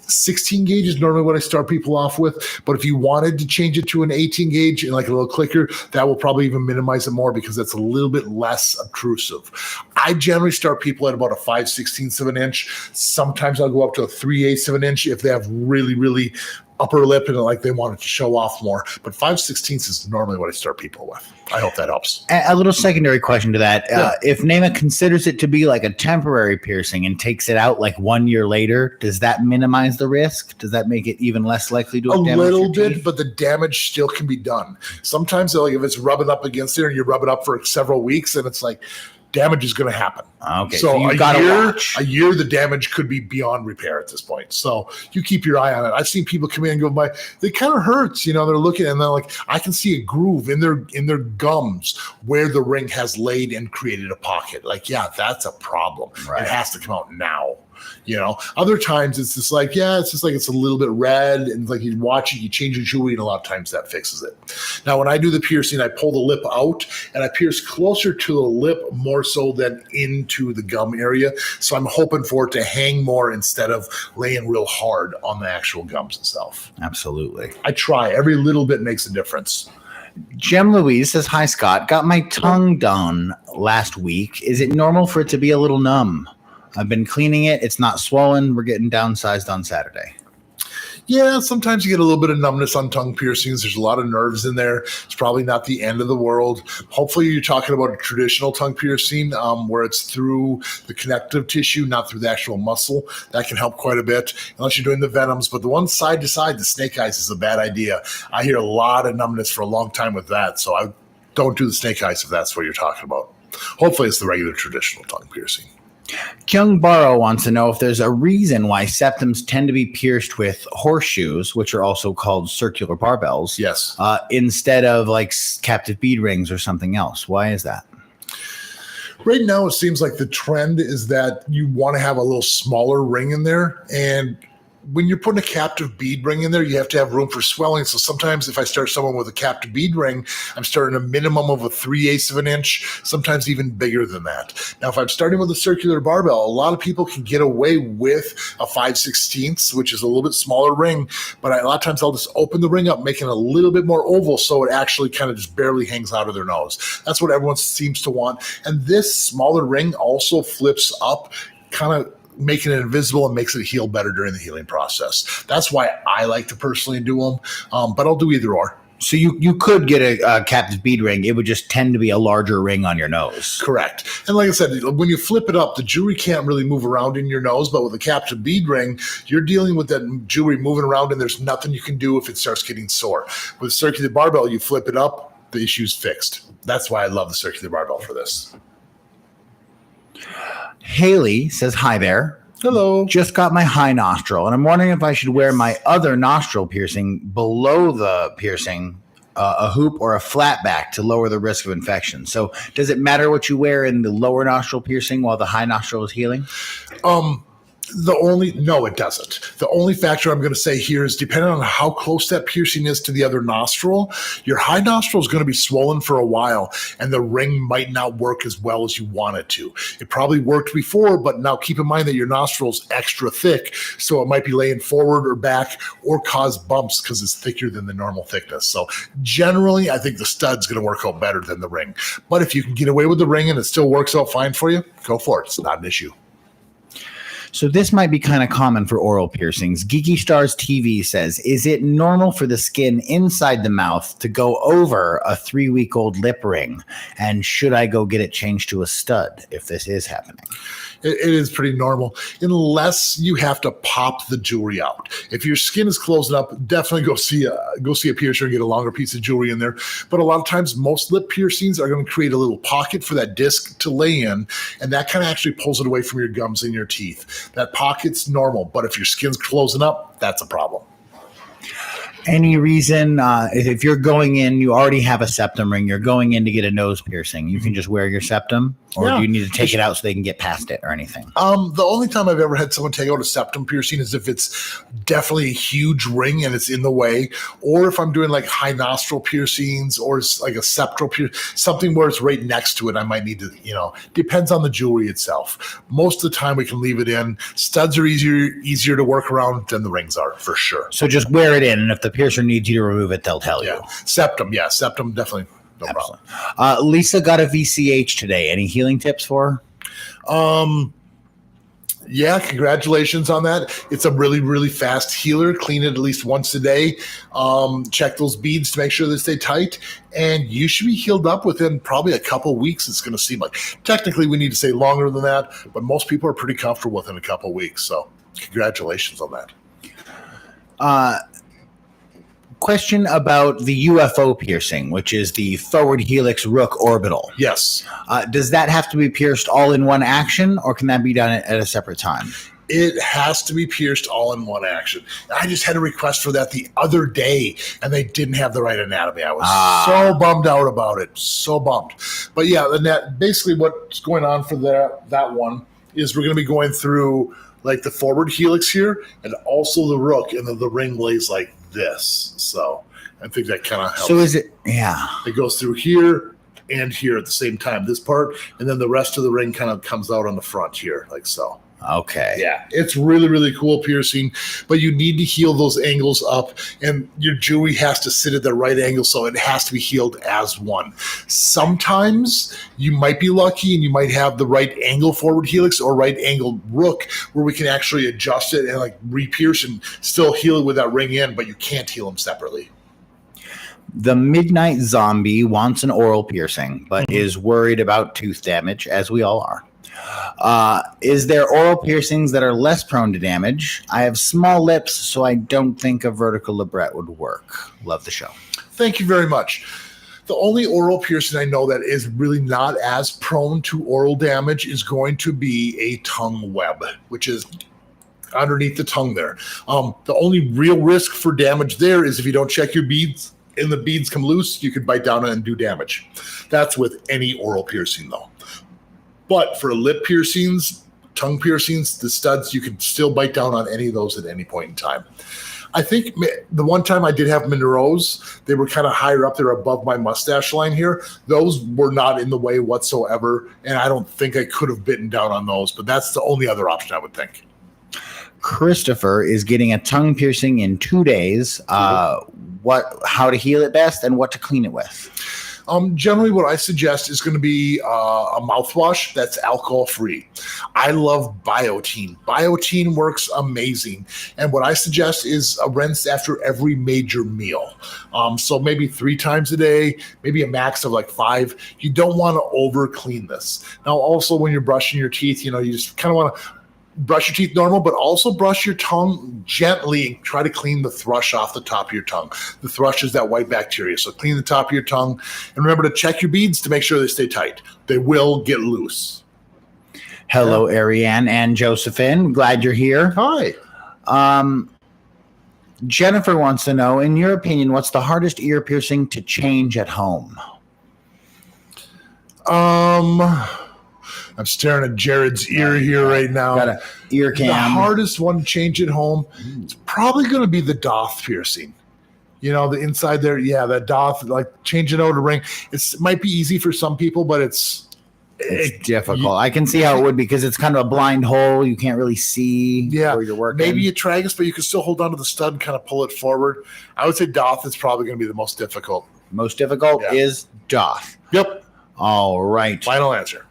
16 gauge is normally what I start people off with, but if you wanted to change it to an 18 gauge and like a little clicker, that will probably even minimize it more because that's a little bit less obtrusive. I generally start people at about a 5/16 of an inch. Sometimes I'll go up to a 3/8 of an inch if they have really, really upper lip and like they want it to show off more. But 5/16 is normally what I start people with. I hope that helps. A little secondary question to that. Yeah. If Nema considers it to be like a temporary piercing and takes it out like 1 year later, does that minimize the risk? Does that make it even less likely to have damage? A little bit, but the damage still can be done. Sometimes like if it's rubbing up against there and you rub it up for several weeks and it's like, damage is going to happen. Okay, so you've got to watch. A year, the damage could be beyond repair at this point. So you keep your eye on it. I've seen people come in and go by, it kind of hurts, they're looking and they're like, I can see a groove in their gums where the ring has laid and created a pocket. Like, yeah, that's a problem. Right. It has to come out now. Other times it's just like, it's a little bit red, and like you watch it, you change your jewelry, and a lot of times that fixes it. Now, when I do the piercing, I pull the lip out and I pierce closer to the lip more so than into the gum area. So I'm hoping for it to hang more instead of laying real hard on the actual gums itself. Absolutely. I try. Every little bit makes a difference. Jem Louise says, hi, Scott. Got my tongue done last week. Is it normal for it to be a little numb? I've been cleaning it. It's not swollen. We're getting downsized on Saturday. Yeah, sometimes you get a little bit of numbness on tongue piercings. There's a lot of nerves in there. It's probably not the end of the world. Hopefully you're talking about a traditional tongue piercing where it's through the connective tissue, not through the actual muscle. That can help quite a bit, unless you're doing the venoms. But the one side to side, the snake eyes, is a bad idea. I hear a lot of numbness for a long time with that, so I don't do the snake eyes if that's what you're talking about. Hopefully it's the regular traditional tongue piercing. Kyung Baro wants to know if there's a reason why septums tend to be pierced with horseshoes, which are also called circular barbells. Yes. Instead of like captive bead rings or something else. Why is that? Right now, it seems like the trend is that you want to have a little smaller ring in there, and when you're putting a captive bead ring in there, you have to have room for swelling. So sometimes if I start someone with a captive bead ring, I'm starting a minimum of a 3/8 of an inch, sometimes even bigger than that. Now, if I'm starting with a circular barbell, a lot of people can get away with a 5/16, which is a little bit smaller ring. But a lot of times I'll just open the ring up, making it a little bit more oval so it actually kind of just barely hangs out of their nose. That's what everyone seems to want. And this smaller ring also flips up, kind of making it invisible and makes it heal better during the healing process. That's why I like to personally do them, but I'll do either or. So you could get a captive bead ring. It would just tend to be a larger ring on your nose. Correct. And like I said, when you flip it up, the jewelry can't really move around in your nose, but with a captive bead ring, you're dealing with that jewelry moving around and there's nothing you can do if it starts getting sore. With circular barbell, you flip it up, the issue's fixed. That's why I love the circular barbell for this. Haley says, hi there. Hello. Just got my high nostril, and I'm wondering if I should wear my other nostril piercing below the piercing, a hoop or a flat back to lower the risk of infection. So does it matter what you wear in the lower nostril piercing while the high nostril is healing? No, it doesn't. The only factor I'm going to say here is depending on how close that piercing is to the other nostril, your high nostril is going to be swollen for a while and the ring might not work as well as you want it to. It probably worked before, but now keep in mind that your nostril is extra thick, so it might be laying forward or back or cause bumps because it's thicker than the normal thickness. So generally, I think the stud's going to work out better than the ring. But if you can get away with the ring and it still works out fine for you, go for it. It's not an issue. So this might be kind of common for oral piercings. Geeky Stars TV says, is it normal for the skin inside the mouth to go over a 3-week-old lip ring? And should I go get it changed to a stud if this is happening? It is pretty normal, unless you have to pop the jewelry out. If your skin is closing up, definitely go see a piercer and get a longer piece of jewelry in there. But a lot of times, most lip piercings are going to create a little pocket for that disc to lay in, and that kind of actually pulls it away from your gums and your teeth. That pocket's normal, but if your skin's closing up, that's a problem. Any reason, if you're going in, you already have a septum ring, you're going in to get a nose piercing, you can just wear your septum? Or do you need to take it out so they can get past it or anything? The only time I've ever had someone take out a septum piercing is if it's definitely a huge ring and it's in the way, or if I'm doing like high nostril piercings or it's like a septal piercing, something where it's right next to it, I might need to, depends on the jewelry itself. Most of the time we can leave it in. Studs are easier to work around than the rings are, for sure. So just wear it in, and if the piercer needs you to remove it, they'll tell you. Septum definitely. No problem. Lisa got a VCH today. Any healing tips for her? Yeah, congratulations on that. It's a really, really fast healer. Clean it at least once a day. Check those beads to make sure they stay tight. And you should be healed up within probably a couple weeks, it's going to seem like. Technically, we need to say longer than that, but most people are pretty comfortable within a couple weeks. So congratulations on that. Question about the UFO piercing, which is the forward helix rook orbital. Yes. Does that have to be pierced all in one action, or can that be done at a separate time? It has to be pierced all in one action. I just had a request for that the other day, and they didn't have the right anatomy. I was so bummed out about it. So bummed. But yeah, basically what's going on for that one is we're going to be going through like the forward helix here and also the rook, and then the ring lays like this. So I think that kind of helps. So is it? Yeah. It goes through here and here at the same time, this part, and then the rest of the ring kind of comes out on the front here, like so. Okay. Yeah, it's really, really cool piercing, but you need to heal those angles up, and your Jewy has to sit at the right angle, so it has to be healed as one. Sometimes you might be lucky and you might have the right angle forward helix or right angle rook where we can actually adjust it and like re-pierce and still heal it with that ring in, but you can't heal them separately. The Midnight Zombie wants an oral piercing, but is worried about tooth damage, as we all are. Is there oral piercings that are less prone to damage? I have small lips, so I don't think a vertical Labrette would work. Love the show. Thank you very much. The only oral piercing I know that is really not as prone to oral damage is going to be a tongue web, which is underneath the tongue there. The only real risk for damage there is if you don't check your beads and the beads come loose, you could bite down and do damage. That's with any oral piercing though. But for lip piercings, tongue piercings, the studs, you can still bite down on any of those at any point in time. I think the one time I did have them in rows, they were kind of higher up there above my mustache line here. Those were not in the way whatsoever, and I don't think I could have bitten down on those, but that's the only other option I would think. Christopher is getting a tongue piercing in 2 days. How to heal it best and what to clean it with? Generally, what I suggest is going to be a mouthwash that's alcohol-free. I love Biotine. Biotine works amazing. And what I suggest is a rinse after every major meal. So maybe 3 times a day, maybe a max of like 5. You don't want to over-clean this. Now, also, when you're brushing your teeth, you just kind of want to brush your teeth normal, but also brush your tongue gently and try to clean the thrush off the top of your tongue. The thrush is that white bacteria. So clean the top of your tongue and remember to check your beads to make sure they stay tight. They will get loose. Hello, Ariane and Josephine. Glad you're here. Hi. Jennifer wants to know, in your opinion, what's the hardest ear piercing to change at home? I'm staring at Jared's ear here right now. Got a ear cam. The hardest one to change at home, it's probably going to be the doth piercing. The inside there, yeah, that doth, like changing out a ring. It might be easy for some people, but it's difficult. I can see how it would be because it's kind of a blind hole. You can't really see where you're working. Maybe a tragus, but you can still hold on to the stud and kind of pull it forward. I would say doth is probably going to be the most difficult. Most difficult is doth. Yep. All right. Final answer.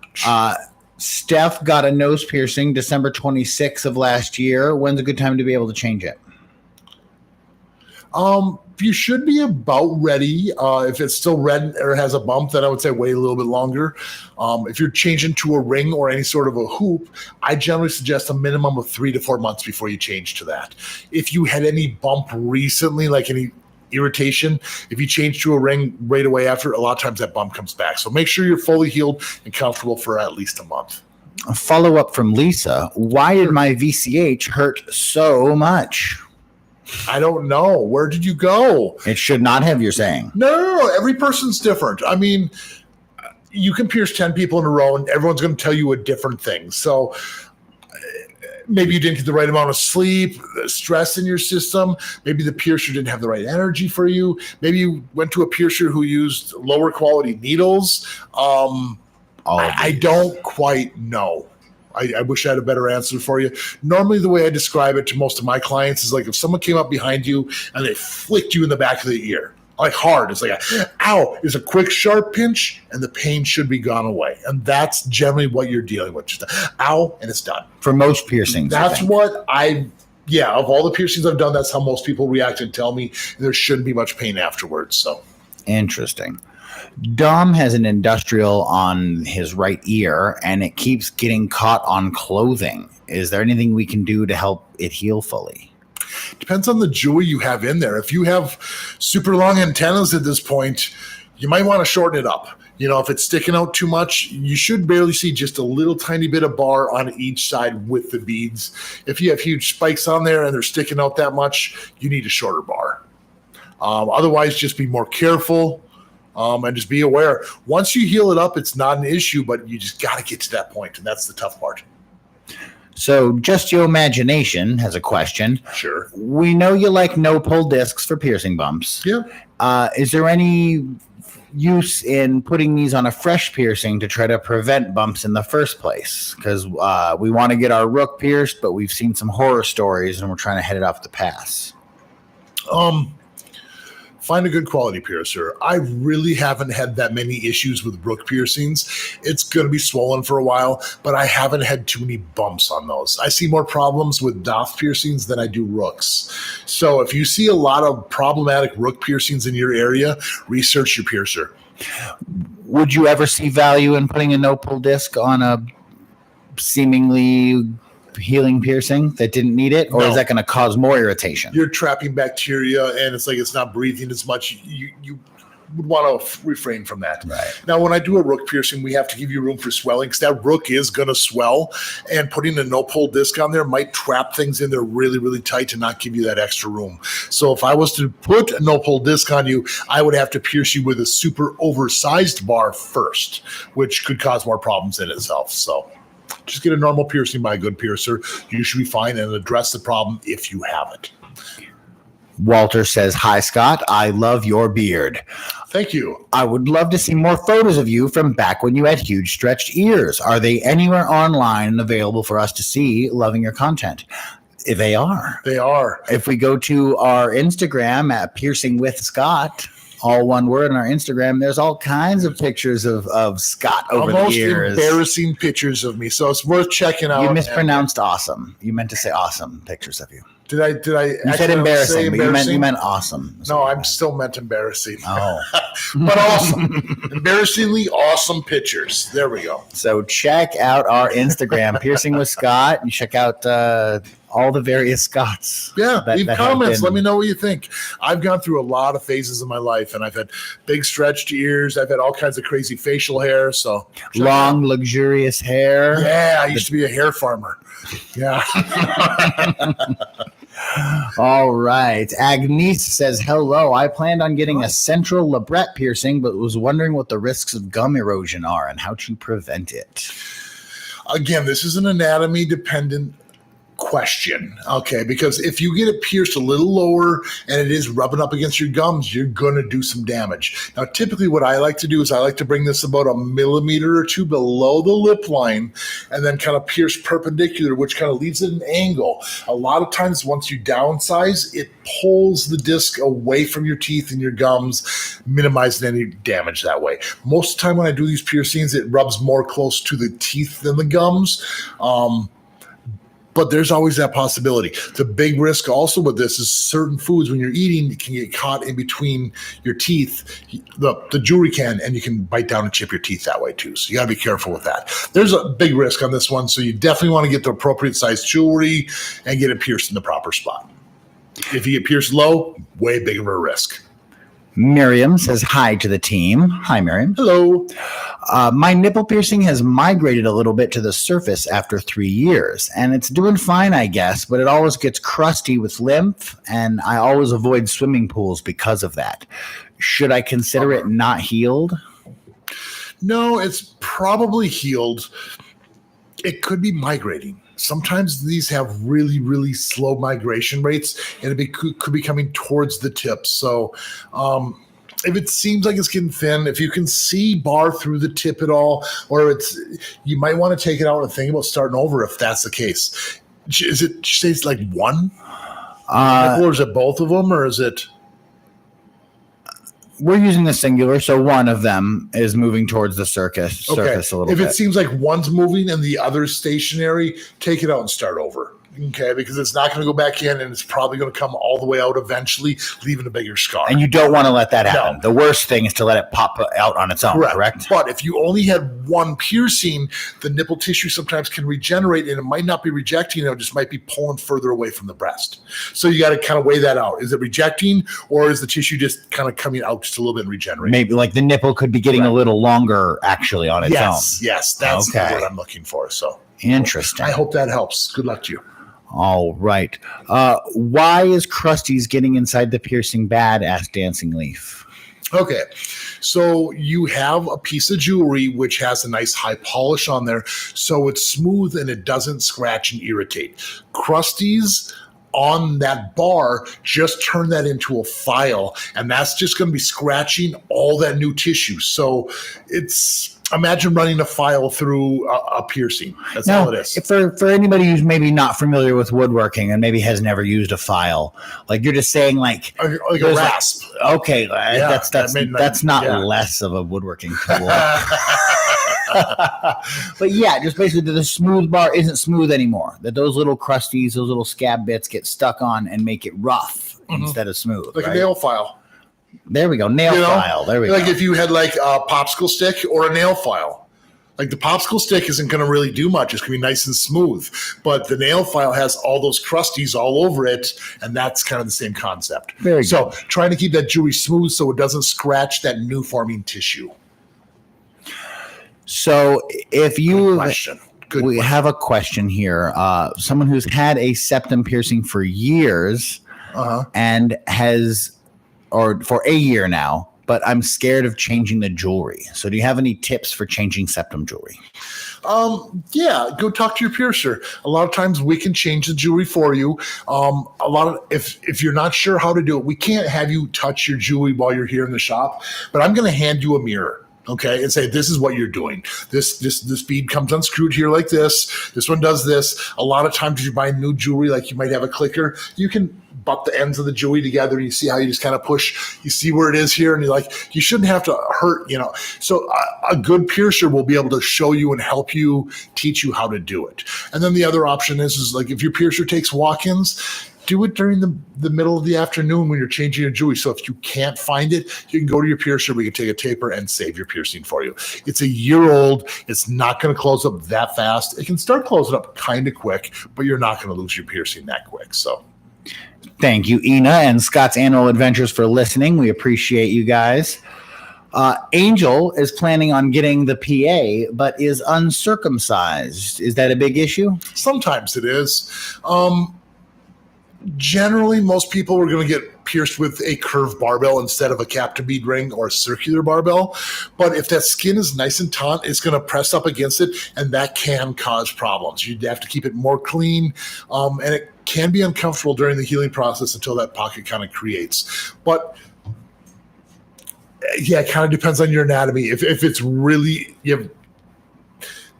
Steph got a nose piercing December 26th of last year. When's a good time to be able to change it? You should be about ready. If it's still red or has a bump, then I would say wait a little bit longer. If you're changing to a ring or any sort of a hoop, I generally suggest a minimum of 3 to 4 months before you change to that. If you had any bump recently, like any irritation, if you change to a ring right away after, a lot of times that bump comes back. So make sure you're fully healed and comfortable for at least a month. A follow-up from Lisa. Why did my VCH hurt so much? I don't know. Where did you go? It should not have, you're saying. No. Every person's different. I mean, you can pierce 10 people in a row and everyone's going to tell you a different thing. So maybe you didn't get the right amount of sleep, stress in your system. Maybe the piercer didn't have the right energy for you. Maybe you went to a piercer who used lower quality needles. I don't quite know. I wish I had a better answer for you. Normally, the way I describe it to most of my clients is like if someone came up behind you and they flicked you in the back of the ear, like hard. It's like, ow, it's a quick, sharp pinch, and the pain should be gone away. And that's generally what you're dealing with. Just ow, and it's done. For most piercings. That's what of all the piercings I've done, that's how most people react and tell me there shouldn't be much pain afterwards. So interesting. Dom has an industrial on his right ear, and it keeps getting caught on clothing. Is there anything we can do to help it heal fully? Depends on the jewelry you have in there. If you have super long antennas at this point, you might want to shorten it up. If it's sticking out too much, you should barely see just a little tiny bit of bar on each side with the beads. If you have huge spikes on there and they're sticking out that much, you need a shorter bar. Otherwise, just be more careful and just be aware. Once you heal it up, it's not an issue, but you just got to get to that point, and that's the tough part. So Just Your Imagination has a question. Sure. We know you like no-pull discs for piercing bumps. Yeah. Is there any use in putting these on a fresh piercing to try to prevent bumps in the first place? Because we want to get our rook pierced, but we've seen some horror stories and we're trying to head it off the pass. Find a good quality piercer. I really haven't had that many issues with rook piercings. It's going to be swollen for a while, but I haven't had too many bumps on those. I see more problems with doth piercings than I do rooks. So if you see a lot of problematic rook piercings in your area, research your piercer. Would you ever see value in putting a no-pull disc on a seemingly healing piercing that didn't need it, or is that going to cause more irritation? You're trapping bacteria and it's not breathing as much. You would want to refrain from that. Right. Now, when I do a rook piercing, we have to give you room for swelling because that rook is going to swell, and putting a no-pull disc on there might trap things in there really, really tight to not give you that extra room. So if I was to put a no-pull disc on you, I would have to pierce you with a super oversized bar first, which could cause more problems in itself. So just get a normal piercing by a good piercer. You should be fine and address the problem if you have it. Walter says, "Hi, Scott. I love your beard. Thank you. I would love to see more photos of you from back when you had huge stretched ears. Are they anywhere online and available for us to see? Loving your content." They are. They are. If we go to our Instagram at Piercing with Scott, all one word on our Instagram, there's all kinds of pictures of Scott over the years. Embarrassing pictures of me. So it's worth checking out. You mispronounced awesome. You meant to say awesome pictures of you. Did I? You said embarrassing, but you meant awesome. No, I'm still meant embarrassing. Oh. But awesome. Embarrassingly awesome pictures. There we go. So check out our Instagram, Piercing with Scott. You check out all the various Scotts. Yeah, leave comments. Let me know what you think. I've gone through a lot of phases of my life, and I've had big stretched ears. I've had all kinds of crazy facial hair. So long, luxurious hair. Yeah, I used to be a hair farmer. Yeah. All right. Agnes says, "Hello. I planned on getting a central Labrette piercing, but was wondering what the risks of gum erosion are and how to prevent it." Again, this is an anatomy dependent question, okay? Because if you get it pierced a little lower and it is rubbing up against your gums, you're going to do some damage. Now, typically what I like to do is I like to bring this about 1 millimeter or 2 below the lip line and then kind of pierce perpendicular, which kind of leaves it an angle. A lot of times once you downsize, it pulls the disc away from your teeth and your gums, minimizing any damage that way. Most of the time when I do these piercings, it rubs more close to the teeth than the gums. But there's always that possibility. The big risk also with this is certain foods when you're eating can get caught in between your teeth, the jewelry can, and you can bite down and chip your teeth that way too. So you got to be careful with that. There's a big risk on this one, so you definitely want to get the appropriate size jewelry and get it pierced in the proper spot. If you get pierced low, way bigger of a risk. Miriam says hi to the team. Hi, Miriam. Hello. My nipple piercing has migrated a little bit to the surface after 3 years, and it's doing fine, I guess, but it always gets crusty with lymph, and I always avoid swimming pools because of that. Should I consider it not healed? No, it's probably healed. It could be migrating. Sometimes these have really, really slow migration rates, and it could be coming towards the tips. So if it seems like it's getting thin, if you can see bar through the tip at all, or you might want to take it out and think about starting over if that's the case. Is it, say it's like one? Or is it both of them, or is it? We're using the singular, so one of them is moving towards the surface a little bit. If it seems like one's moving and the other's stationary, take it out and start over. Okay, because it's not going to go back in, and it's probably going to come all the way out eventually, leaving a bigger scar. And you don't want to let that happen. No. The worst thing is to let it pop out on its own, correct? But if you only had one piercing, the nipple tissue sometimes can regenerate, and it might not be rejecting, it just might be pulling further away from the breast. So you got to kind of weigh that out. Is it rejecting, or is the tissue just kind of coming out just a little bit and regenerating? Maybe like the nipple could be getting a little longer actually on its own. Yes, that's what I'm looking for. So interesting. I hope that helps. Good luck to you. All right. Why is Krusty's getting inside the piercing bad? Asked Dancing Leaf. Okay, so you have a piece of jewelry which has a nice high polish on there, so it's smooth and it doesn't scratch and irritate. Krusty's on that bar just turn that into a file, and that's just going to be scratching all that new tissue. So imagine running a file through a piercing. That's all it is. For anybody who's maybe not familiar with woodworking and maybe has never used a file, like you're just saying like a rasp. Okay, that's not less of a woodworking tool. But yeah, just basically the smooth bar isn't smooth anymore. That those little crusties, those little scab bits get stuck on and make it rough instead of smooth. Like a nail file. There we go. Nail file. There we go. Like if you had like a popsicle stick or a nail file. Like the popsicle stick isn't going to really do much. It's going to be nice and smooth. But the nail file has all those crusties all over it, and that's kind of the same concept. Very good. So trying to keep that jewelry smooth so it doesn't scratch that new forming tissue. So if you we have a question here. Someone who's had a septum piercing for years and has, or for a year now, but I'm scared of changing the jewelry. So do you have any tips for changing septum jewelry? Yeah, go talk to your piercer. A lot of times we can change the jewelry for you. If you're not sure how to do it, we can't have you touch your jewelry while you're here in the shop, but I'm going to hand you a mirror. Okay, and say, this is what you're doing. This bead comes unscrewed here like this. This one does this. A lot of times if you buy new jewelry, like you might have a clicker, you can butt the ends of the jewelry together and you see how you just kind of push. You see where it is here, and you're like, you shouldn't have to hurt, So a good piercer will be able to show you and help you, teach you how to do it. And then the other option is like if your piercer takes walk-ins, do it during the middle of the afternoon when you're changing your jewelry. So if you can't find it, you can go to your piercer. We can take a taper and save your piercing for you. It's a year old. It's not going to close up that fast. It can start closing up kind of quick, but you're not going to lose your piercing that quick. So thank you, Ina and Scott's Annual Adventures, for listening. We appreciate you guys. Angel is planning on getting the PA, but is uncircumcised. Is that a big issue? Sometimes it is. Generally, most people are going to get pierced with a curved barbell instead of a captive bead ring or a circular barbell. But if that skin is nice and taut, it's going to press up against it, and that can cause problems. You'd have to keep it more clean, and it can be uncomfortable during the healing process until that pocket kind of creates. But yeah, it kind of depends on your anatomy. If it's really, you have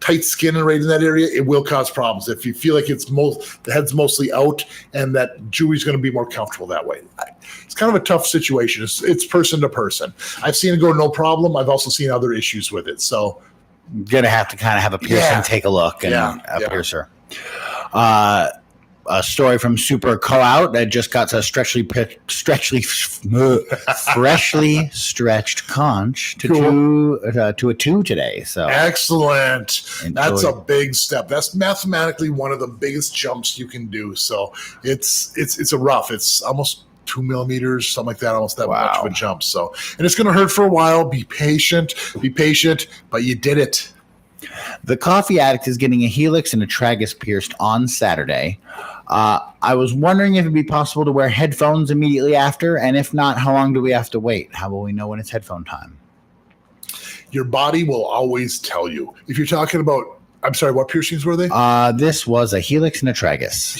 tight skin right in that area, it will cause problems. If you feel like the head's mostly out and that jewelry's going to be more comfortable that way. It's kind of a tough situation. It's person to person. I've seen it go no problem. I've also seen other issues with it. So going to have to kind of have a piercer take a look and a piercer. A story from Super Co-Out that just got a freshly stretched conch to a 2 today. So excellent. Enjoy. That's a big step. That's mathematically one of the biggest jumps you can do. So it's a rough. It's almost 2 millimeters, something like that, almost that much of a jump. So, and it's going to hurt for a while. Be patient, but you did it. The Coffee Addict is getting a Helix and a Tragus pierced on Saturday. I was wondering if it'd be possible to wear headphones immediately after, and if not, how long do we have to wait? How will we know when it's headphone time? Your body will always tell you. If you're talking about, I'm sorry, what piercings were they? This was a Helix and a Tragus.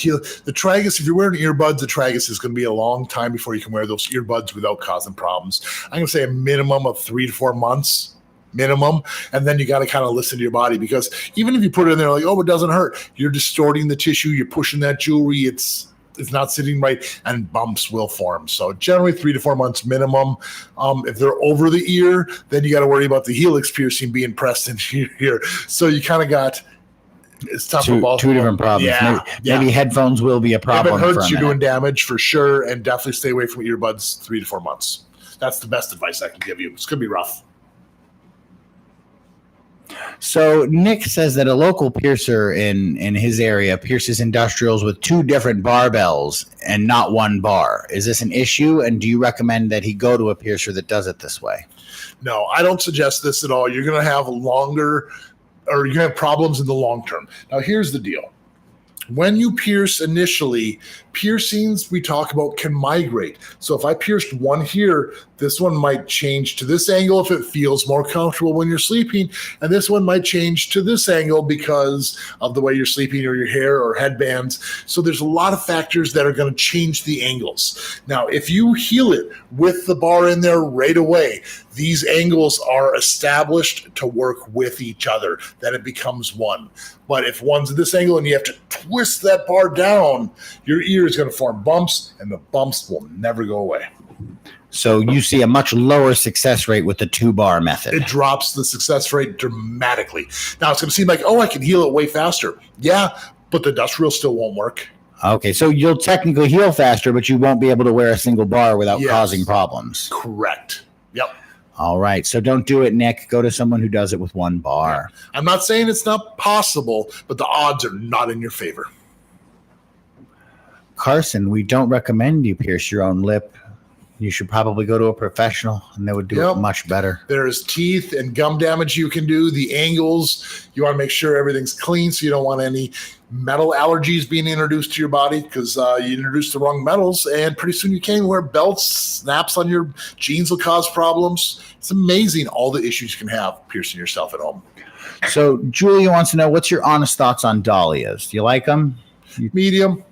The Tragus, if you're wearing earbuds, the Tragus is going to be a long time before you can wear those earbuds without causing problems. I'm going to say a minimum of 3 to 4 months. Minimum, and then you got to kind of listen to your body, because even if you put it in there like, oh, it doesn't hurt, you're distorting the tissue, you're pushing that jewelry, it's not sitting right, and bumps will form. So generally 3 to 4 months minimum. If they're over the ear, then you got to worry about the Helix piercing being pressed into your ear. So you kind of got It's tough two for both. different problems. Yeah, maybe headphones will be a problem. If it hurts, for a you're minute. doing damage for sure, and definitely stay away from earbuds 3 to 4 months. That's the best advice I can give you. It's going to be rough. So Nick says that a local piercer in his area pierces industrials with 2 different barbells and not 1 bar. Is this an issue? And do you recommend that he go to a piercer that does it this way? No, I don't suggest this at all. You're going to have you're going to have problems in the long term. Now, here's the deal. When you pierce initially, piercings we talk about can migrate. So if I pierced one here, this one might change to this angle if it feels more comfortable when you're sleeping, and this one might change to this angle because of the way you're sleeping or your hair or headbands. So there's a lot of factors that are going to change the angles. Now, if you heal it with the bar in there right away, these angles are established to work with each other, then it becomes one. But if one's at this angle and you have to twist that bar down, your ear is going to form bumps, and the bumps will never go away. So you see a much lower success rate with the 2-bar method. It drops the success rate dramatically. Now, it's going to seem like, I can heal it way faster. Yeah, but the Nostril still won't work. Okay, so you'll technically heal faster, but you won't be able to wear a single bar without causing problems. Correct. Yep. All right, so don't do it, Nick. Go to someone who does it with 1 bar. Yeah. I'm not saying it's not possible, but the odds are not in your favor. Carson, we don't recommend you pierce your own lip. You should probably go to a professional, and they would do it much better. There's teeth and gum damage you can do. The angles, you want to make sure everything's clean, so you don't want any metal allergies being introduced to your body because you introduced the wrong metals, and pretty soon you can't even wear belts. Snaps on your jeans will cause problems. It's amazing all the issues you can have piercing yourself at home. So Julia wants to know, what's your honest thoughts on dahlias? Do you like them? Medium.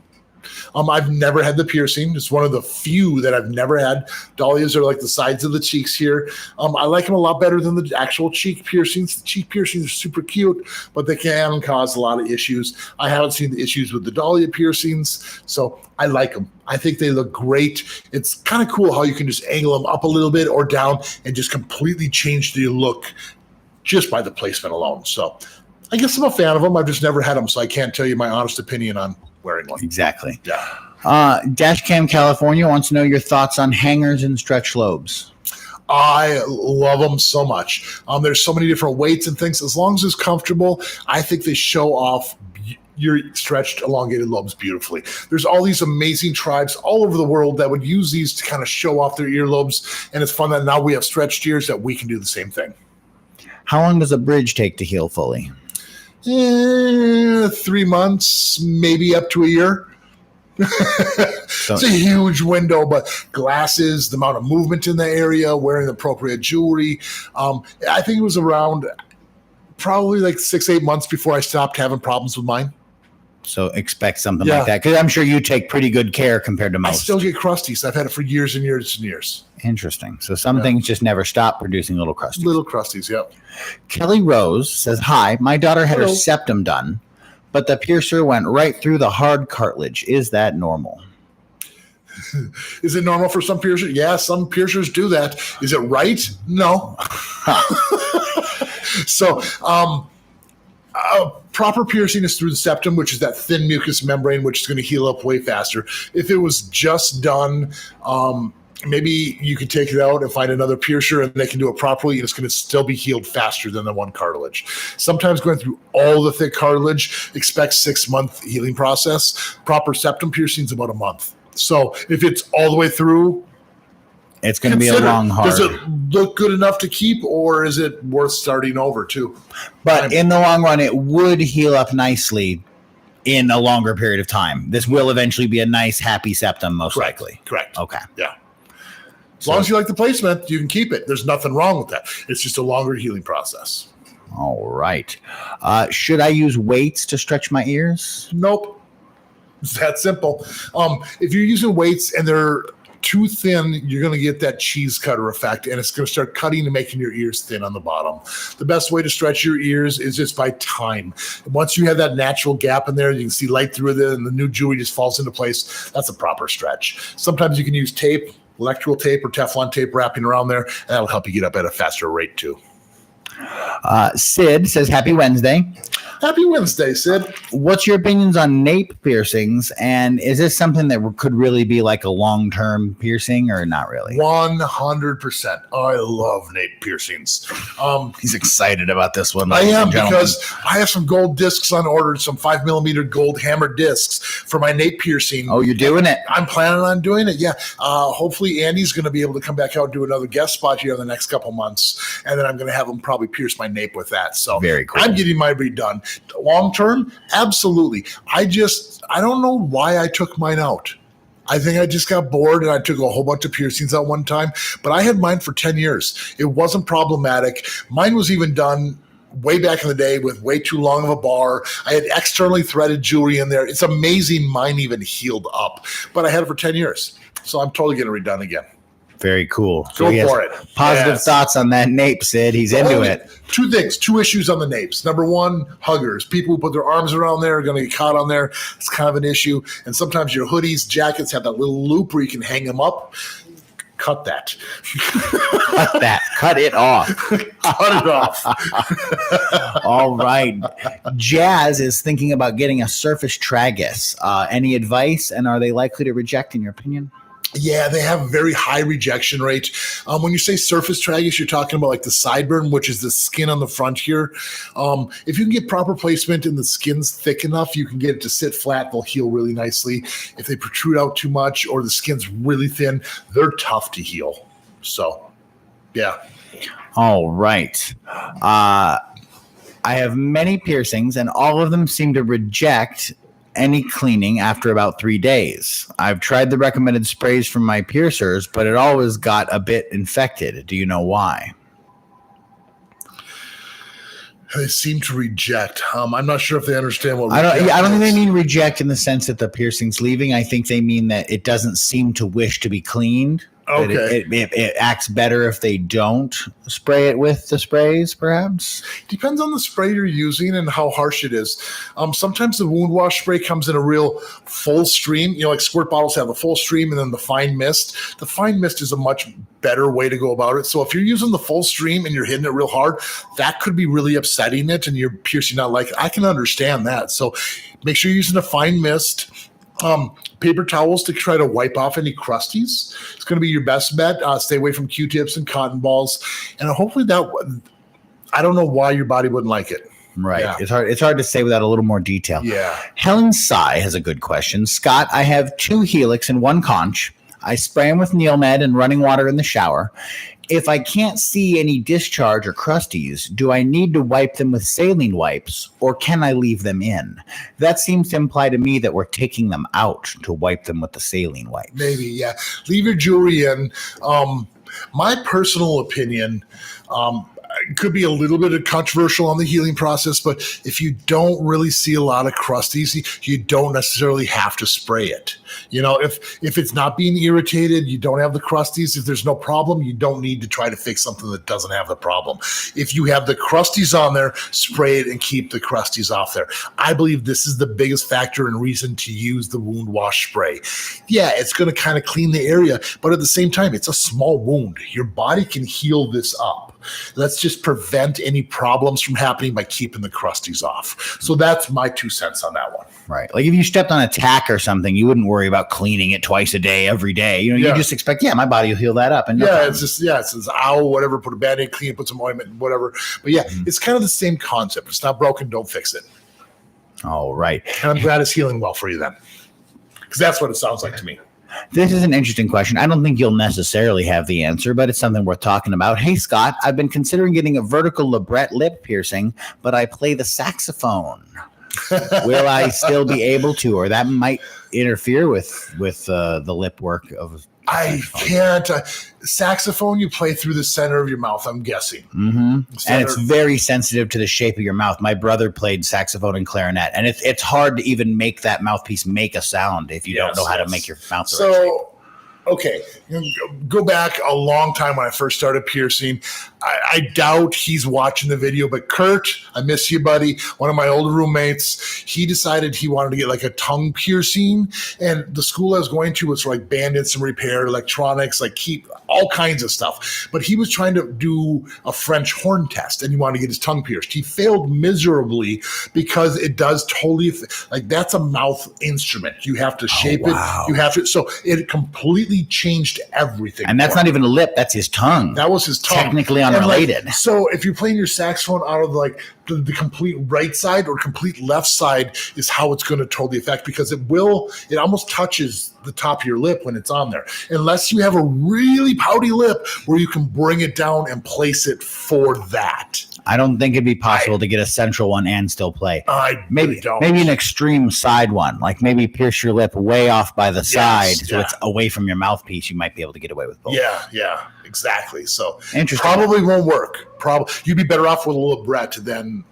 I've never had the piercing. It's one of the few that I've never had. Dahlias are like the sides of the cheeks here. I like them a lot better than the actual cheek piercings. The cheek piercings are super cute, but they can cause a lot of issues. I haven't seen the issues with the dahlia piercings, so I like them. I think they look great. It's kind of cool how you can just angle them up a little bit or down and just completely change the look just by the placement alone. So I guess I'm a fan of them. I've just never had them, so I can't tell you my honest opinion on wearing one. Exactly. Yeah. Dashcam California wants to know your thoughts on hangers and stretch lobes. I love them so much. There's so many different weights and things. As long as it's comfortable, I think they show off your stretched, elongated lobes beautifully. There's all these amazing tribes all over the world that would use these to kind of show off their earlobes, and it's fun that now we have stretched ears that we can do the same thing. How long does a bridge take to heal fully? 3 months, maybe up to a year. It's a huge window, but glasses, the amount of movement in the area, wearing the appropriate jewelry. I think it was around probably like 6-8 months before I stopped having problems with mine. So expect something like that, because I'm sure you take pretty good care compared to most. I still get crusties. I've had it for years and years and years. Interesting. So some things just never stop producing little crusties. Little crusties, yep. Kelly Rose says, hi, my daughter had her septum done, but the piercer went right through the hard cartilage. Is that normal? Is it normal for some piercers? Yeah, some piercers do that. Is it right? No. So, proper piercing is through the septum, which is that thin mucous membrane, which is going to heal up way faster. If it was just done, maybe you could take it out and find another piercer and they can do it properly, and it's going to still be healed faster than the one cartilage. Sometimes going through all the thick cartilage, expect 6-month healing process. Proper septum piercing is about a month. So if it's all the way through, it's going to be a long, hard. Does it look good enough to keep, or is it worth starting over too? But in the long run, it would heal up nicely in a longer period of time. This will eventually be a nice, happy septum, most likely. Correct. Okay. Yeah. As long as you like the placement, you can keep it. There's nothing wrong with that. It's just a longer healing process. All right. Should I use weights to stretch my ears? Nope. It's that simple. If you're using weights and they're too thin, you're going to get that cheese cutter effect, and it's going to start cutting and making your ears thin on the bottom. The best way to stretch your ears is just by time. Once you have that natural gap in there, you can see light through it, and the new jewelry just falls into place. That's a proper stretch. Sometimes you can use tape, electrical tape or Teflon tape wrapping around there, and that'll help you get up at a faster rate too. Sid says, Happy Wednesday. Happy Wednesday, Sid. What's your opinions on nape piercings? And is this something that could really be like a long-term piercing or not really? 100%. I love nape piercings. He's excited about this one. I am, because I have some gold discs on order, some 5mm gold hammer discs for my nape piercing. Oh, you're doing it? I'm planning on doing it, yeah. Hopefully Andy's going to be able to come back out and do another guest spot here in the next couple months, and then I'm going to have him probably pierce my nape with that. So very cool. I'm getting my redone. Long term, absolutely. I don't know why I took mine out. I think I just got bored and I took a whole bunch of piercings at one time, but I had mine for 10 years. It wasn't problematic. Mine was even done way back in the day with way too long of a bar. I had externally threaded jewelry in there. It's amazing mine even healed up, but I had it for 10 years. So I'm totally getting it redone again. Very cool. Go for it. Positive thoughts on that nape, Sid. He's into it. Two things, two issues on the napes. Number one, huggers. People who put their arms around there are going to get caught on there. It's kind of an issue. And sometimes your hoodies, jackets have that little loop where you can hang them up. Cut that. Cut that. Cut it off. Cut it off. All right. Jazz is thinking about getting a surface tragus. Any advice, and are they likely to reject, in your opinion? Yeah, they have a very high rejection rate. When you say surface tragus, you're talking about like the sideburn, which is the skin on the front here. If you can get proper placement and the skin's thick enough, you can get it to sit flat. They'll heal really nicely. If they protrude out too much or the skin's really thin, they're tough to heal. So, yeah. All right. I have many piercings, and all of them seem to reject any cleaning after about 3 days. I've tried the recommended sprays from my piercers, but it always got a bit infected. Do you know why? They seem to reject. I'm not sure if they understand what I don't think they mean reject in the sense that the piercing's leaving. I think they mean that it doesn't seem to wish to be cleaned. Okay. It acts better if they don't spray it with the sprays, perhaps? Depends on the spray you're using and how harsh it is. Sometimes the wound wash spray comes in a real full stream. You know, like squirt bottles have the full stream and then the fine mist. The fine mist is a much better way to go about it. So if you're using the full stream and you're hitting it real hard, that could be really upsetting it and you're piercing out like, I can understand that. So make sure you're using a fine mist. Paper towels to try to wipe off any crusties. It's going to be your best bet. Stay away from Q-tips and cotton balls. And hopefully I don't know why your body wouldn't like it. Right. Yeah. It's hard to say without a little more detail. Yeah. Helen Sy has a good question. Scott, I have 2 Helix and 1 Conch. I spray them with Neomed and running water in the shower. If I can't see any discharge or crusties, do I need to wipe them with saline wipes, or can I leave them in? That seems to imply to me that we're taking them out to wipe them with the saline wipes. Maybe, yeah. Leave your jewelry in. My personal opinion, could be a little bit controversial on the healing process, but if you don't really see a lot of crusties, you don't necessarily have to spray it. You know, if it's not being irritated, you don't have the crusties. If there's no problem, you don't need to try to fix something that doesn't have the problem. If you have the crusties on there, spray it and keep the crusties off there. I believe this is the biggest factor and reason to use the wound wash spray. Yeah, it's going to kind of clean the area, but at the same time, it's a small wound. Your body can heal this up. Let's just prevent any problems from happening by keeping the crusties off. So that's my 2 cents on that one. Right. Like if you stepped on a tack or something, you wouldn't worry about cleaning it twice a day, every day. You know, you just expect, my body will heal that up. And it's just, it says, ow, whatever, put a Band-Aid, clean, put some ointment, whatever. But it's kind of the same concept. It's not broken, don't fix it. All right. And I'm glad it's healing well for you then. Because that's what it sounds like to me. This is an interesting question. I don't think you'll necessarily have the answer, but it's something worth talking about. Hey, Scott, I've been considering getting a vertical Labrette lip piercing, but I play the saxophone. Will I still be able to, or that might interfere with the lip work of I can't. Saxophone, you play through the center of your mouth, I'm guessing. Mm-hmm. And it's very sensitive to the shape of your mouth. My brother played saxophone and clarinet, and it's hard to even make that mouthpiece make a sound if you don't know how to make your mouth the right shape. Okay, go back a long time when I first started piercing. I doubt he's watching the video, but Kurt, I miss you, buddy. One of my old roommates, he decided he wanted to get like a tongue piercing, and the school I was going to was like Band-Aids and repair, electronics, like keep all kinds of stuff. But he was trying to do a French horn test, and he wanted to get his tongue pierced. He failed miserably because it does totally, like, that's a mouth instrument. You have to shape it. You have to, so it completely changed everything. And that's not even a lip, that's his tongue. That was his tongue. Technically unrelated. Like, so if you're playing your saxophone out of like the complete right side or complete left side is how it's going to totally affect, because it almost touches the top of your lip when it's on there. Unless you have a really pouty lip where you can bring it down and place it for that. I don't think it'd be possible to get a central one and still play. Maybe don't. Maybe an extreme side one, like maybe pierce your lip way off by the side, so it's away from your mouthpiece. You might be able to get away with both. Yeah, exactly. So interesting. Probably won't work. Probably you'd be better off with a Labrette than.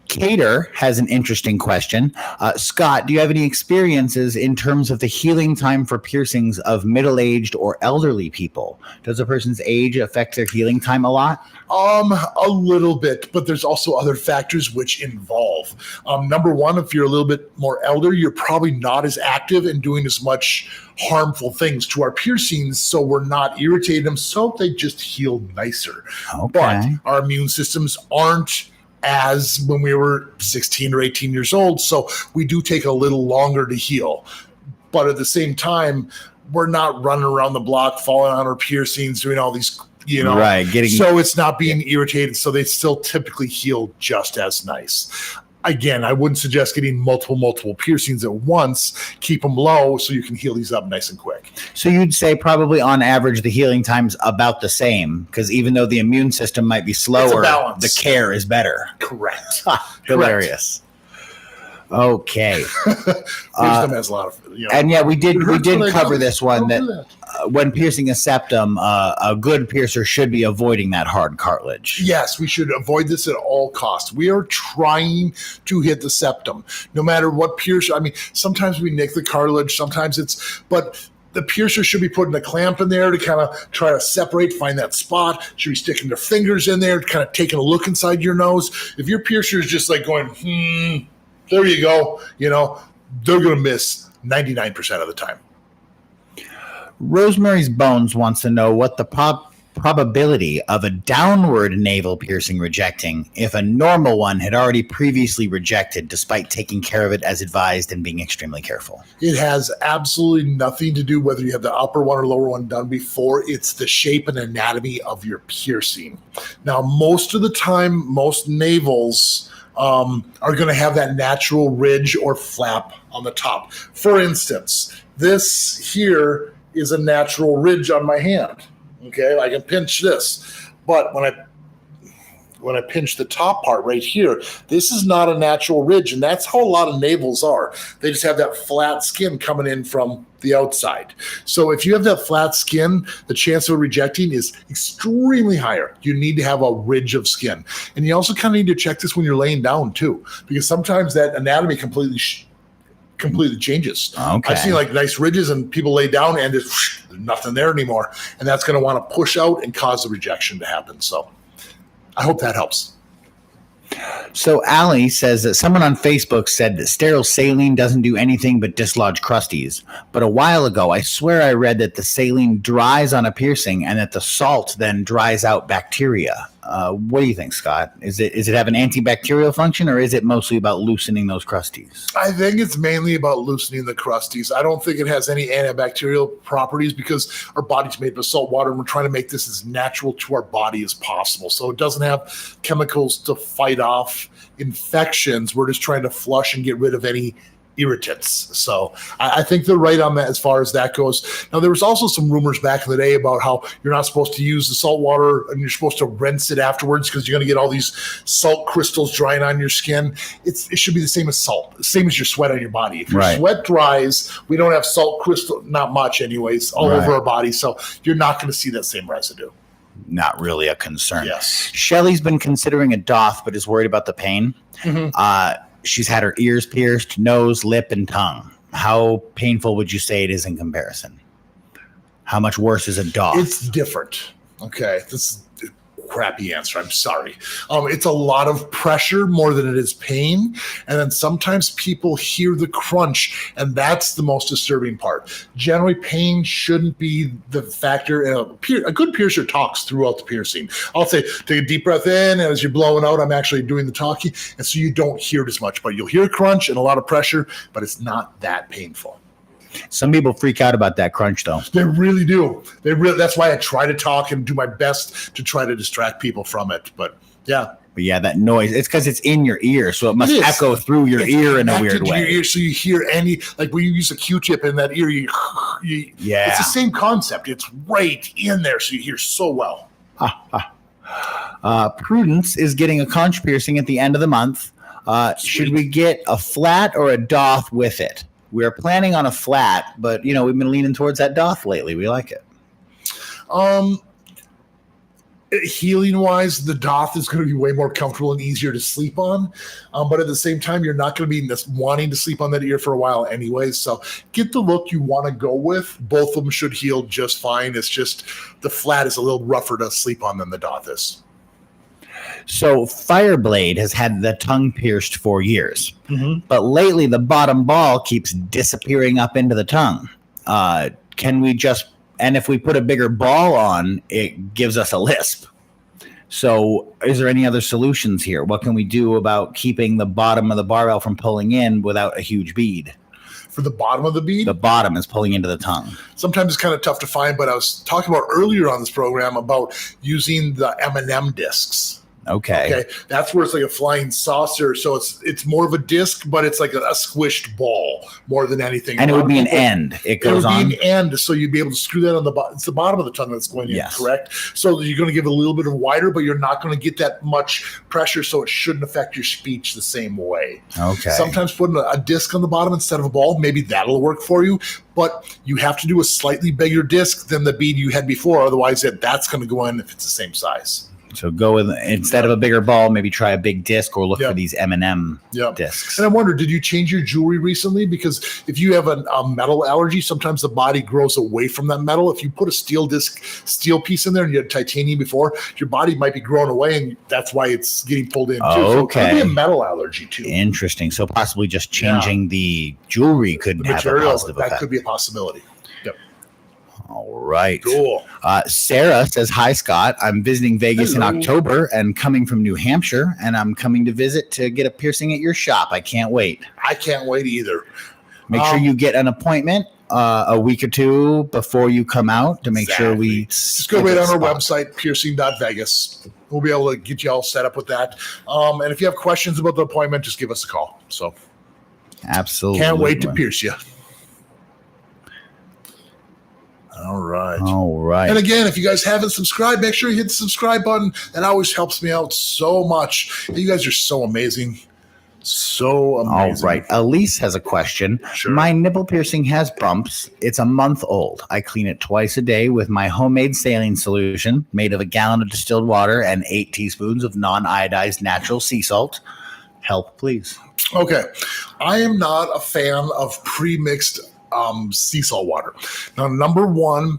Cater has an interesting question. Scott, do you have any experiences in terms of the healing time for piercings of middle-aged or elderly people? Does a person's age affect their healing time a lot? A little bit, but there's also other factors which involve. Number one, if you're a little bit more elder, you're probably not as active and doing as much harmful things to our piercings, so we're not irritating them, so they just heal nicer. Okay. But our immune systems aren't as when we were 16 or 18 years old, so we do take a little longer to heal. But at the same time, we're not running around the block, falling on our piercings, doing all these, right, so it's not being irritated, so they still typically heal just as nice. Again, I wouldn't suggest getting multiple piercings at once. Keep them low so you can heal these up nice and quick. So you'd say probably on average the healing time's about the same, because even though the immune system might be slower, the care is better. Correct. Hilarious. Okay. Wisdom has a lot of, and we did cover this one that when piercing a septum, a good piercer should be avoiding that hard cartilage. Yes, we should avoid this at all costs. We are trying to hit the septum, no matter what piercer. I mean, sometimes we nick the cartilage, but the piercer should be putting a clamp in there to kind of try to separate, find that spot. Should be sticking their fingers in there, kind of taking a look inside your nose. If your piercer is just like going, there you go, they're going to miss 99% of the time. Rosemary's Bones wants to know what the probability of a downward navel piercing rejecting if a normal one had already previously rejected despite taking care of it as advised and being extremely careful. It has absolutely nothing to do whether you have the upper one or lower one done before. It's the shape and anatomy of your piercing. Now, most of the time, most navels are going to have that natural ridge or flap on the top. For instance, this here is a natural ridge on my hand. Okay, I can pinch this, but when I pinch the top part right here, this is not a natural ridge, and that's how a lot of navels are. They just have that flat skin coming in from the outside. So if you have that flat skin, the chance of rejecting is extremely higher. You need to have a ridge of skin, and you also kind of need to check this when you're laying down too, because sometimes that anatomy completely changes. Okay. I've seen like nice ridges and people lay down and there's nothing there anymore. And that's going to want to push out and cause the rejection to happen. So I hope that helps. So Allie says that someone on Facebook said that sterile saline doesn't do anything but dislodge crusties. But a while ago, I swear I read that the saline dries on a piercing and that the salt then dries out bacteria. What do you think, Scott? Is it have an antibacterial function, or is it mostly about loosening those crusties? I think it's mainly about loosening the crusties. I don't think it has any antibacterial properties because our body's made of salt water, and we're trying to make this as natural to our body as possible. So it doesn't have chemicals to fight off infections. We're just trying to flush and get rid of any irritants. So I think they're right on that as far as that goes. Now, there was also some rumors back in the day about how you're not supposed to use the salt water and you're supposed to rinse it afterwards because you're going to get all these salt crystals drying on your skin. It should be the same as salt, the same as your sweat on your body. If your sweat dries, we don't have salt crystal, not much anyways, all over our body. So you're not going to see that same residue. Not really a concern. Yes. Shelly's been considering a doff, but is worried about the pain. Mm-hmm. She's had her ears pierced, nose, lip, and tongue. How painful would you say it is in comparison? How much worse is a doff? It's different. Okay. This is crappy answer. I'm sorry. It's a lot of pressure more than it is pain. And then sometimes people hear the crunch, and that's the most disturbing part. Generally, pain shouldn't be the factor. A good piercer talks throughout the piercing. I'll say, take a deep breath in, and as you're blowing out, I'm actually doing the talking, and so you don't hear it as much. But you'll hear a crunch and a lot of pressure, but it's not that painful. Some people freak out about that crunch, though. They really do. That's why I try to talk and do my best to try to distract people from it. But yeah. But yeah, that noise, it's because it's in your ear, so it must echo through your ear in a weird way. Your ear, so you hear like when you use a Q-tip in that ear, yeah. It's the same concept. It's right in there, so you hear so well. Prudence is getting a conch piercing at the end of the month. Should we get a flat or a doth with it? We're planning on a flat, but we've been leaning towards that doth lately. We like it. Healing wise, the doth is going to be way more comfortable and easier to sleep on. But at the same time, you're not going to be wanting to sleep on that ear for a while anyway. So get the look you want to go with. Both of them should heal just fine. It's just the flat is a little rougher to sleep on than the doth is. So Fireblade has had the tongue pierced for years, but lately the bottom ball keeps disappearing up into the tongue. Can we and if we put a bigger ball on, it gives us a lisp. So is there any other solutions here? What can we do about keeping the bottom of the barbell from pulling in without a huge bead? For the bottom of the bead? The bottom is pulling into the tongue. Sometimes it's kind of tough to find, but I was talking about earlier on this program about using the M&M discs. Okay. That's where it's like a flying saucer. So it's more of a disc, but it's like a squished ball more than anything. And it would be an end. It goes on. It would be an end, so you'd be able to screw that on the bottom. It's the bottom of the tongue that's going in, correct? So you're going to give it a little bit of wider, but you're not going to get that much pressure, so it shouldn't affect your speech the same way. Okay. Sometimes putting a disc on the bottom instead of a ball, maybe that'll work for you, but you have to do a slightly bigger disc than the bead you had before. Otherwise, that's going to go in if it's the same size. So go with, instead of a bigger ball, maybe try a big disc or look for these M&M discs. And I wonder, did you change your jewelry recently? Because if you have a metal allergy, sometimes the body grows away from that metal. If you put a steel piece in there and you had titanium before, your body might be growing away, and that's why it's getting pulled in too. So it could be a metal allergy too. Interesting. So possibly just changing the jewelry could have a positive effect. That could be a possibility. All right. Cool. Sarah says, hi, Scott. I'm visiting Vegas in October and coming from New Hampshire, and I'm coming to visit to get a piercing at your shop. I can't wait. I can't wait either. Make sure you get an appointment a week or two before you come out to make sure we... Just go right on our website, piercing.vegas. We'll be able to get you all set up with that. And if you have questions about the appointment, just give us a call. So, absolutely. Can't wait to pierce you. All right. And again, if you guys haven't subscribed, make sure you hit the subscribe button. That always helps me out so much. You guys are so amazing. So amazing. All right. Elise has a question. Sure. My nipple piercing has bumps. It's a month old. I clean it twice a day with my homemade saline solution made of a gallon of distilled water and 8 teaspoons of non-iodized natural sea salt. Help, please. Okay. I am not a fan of pre-mixed sea salt water. Now, number one,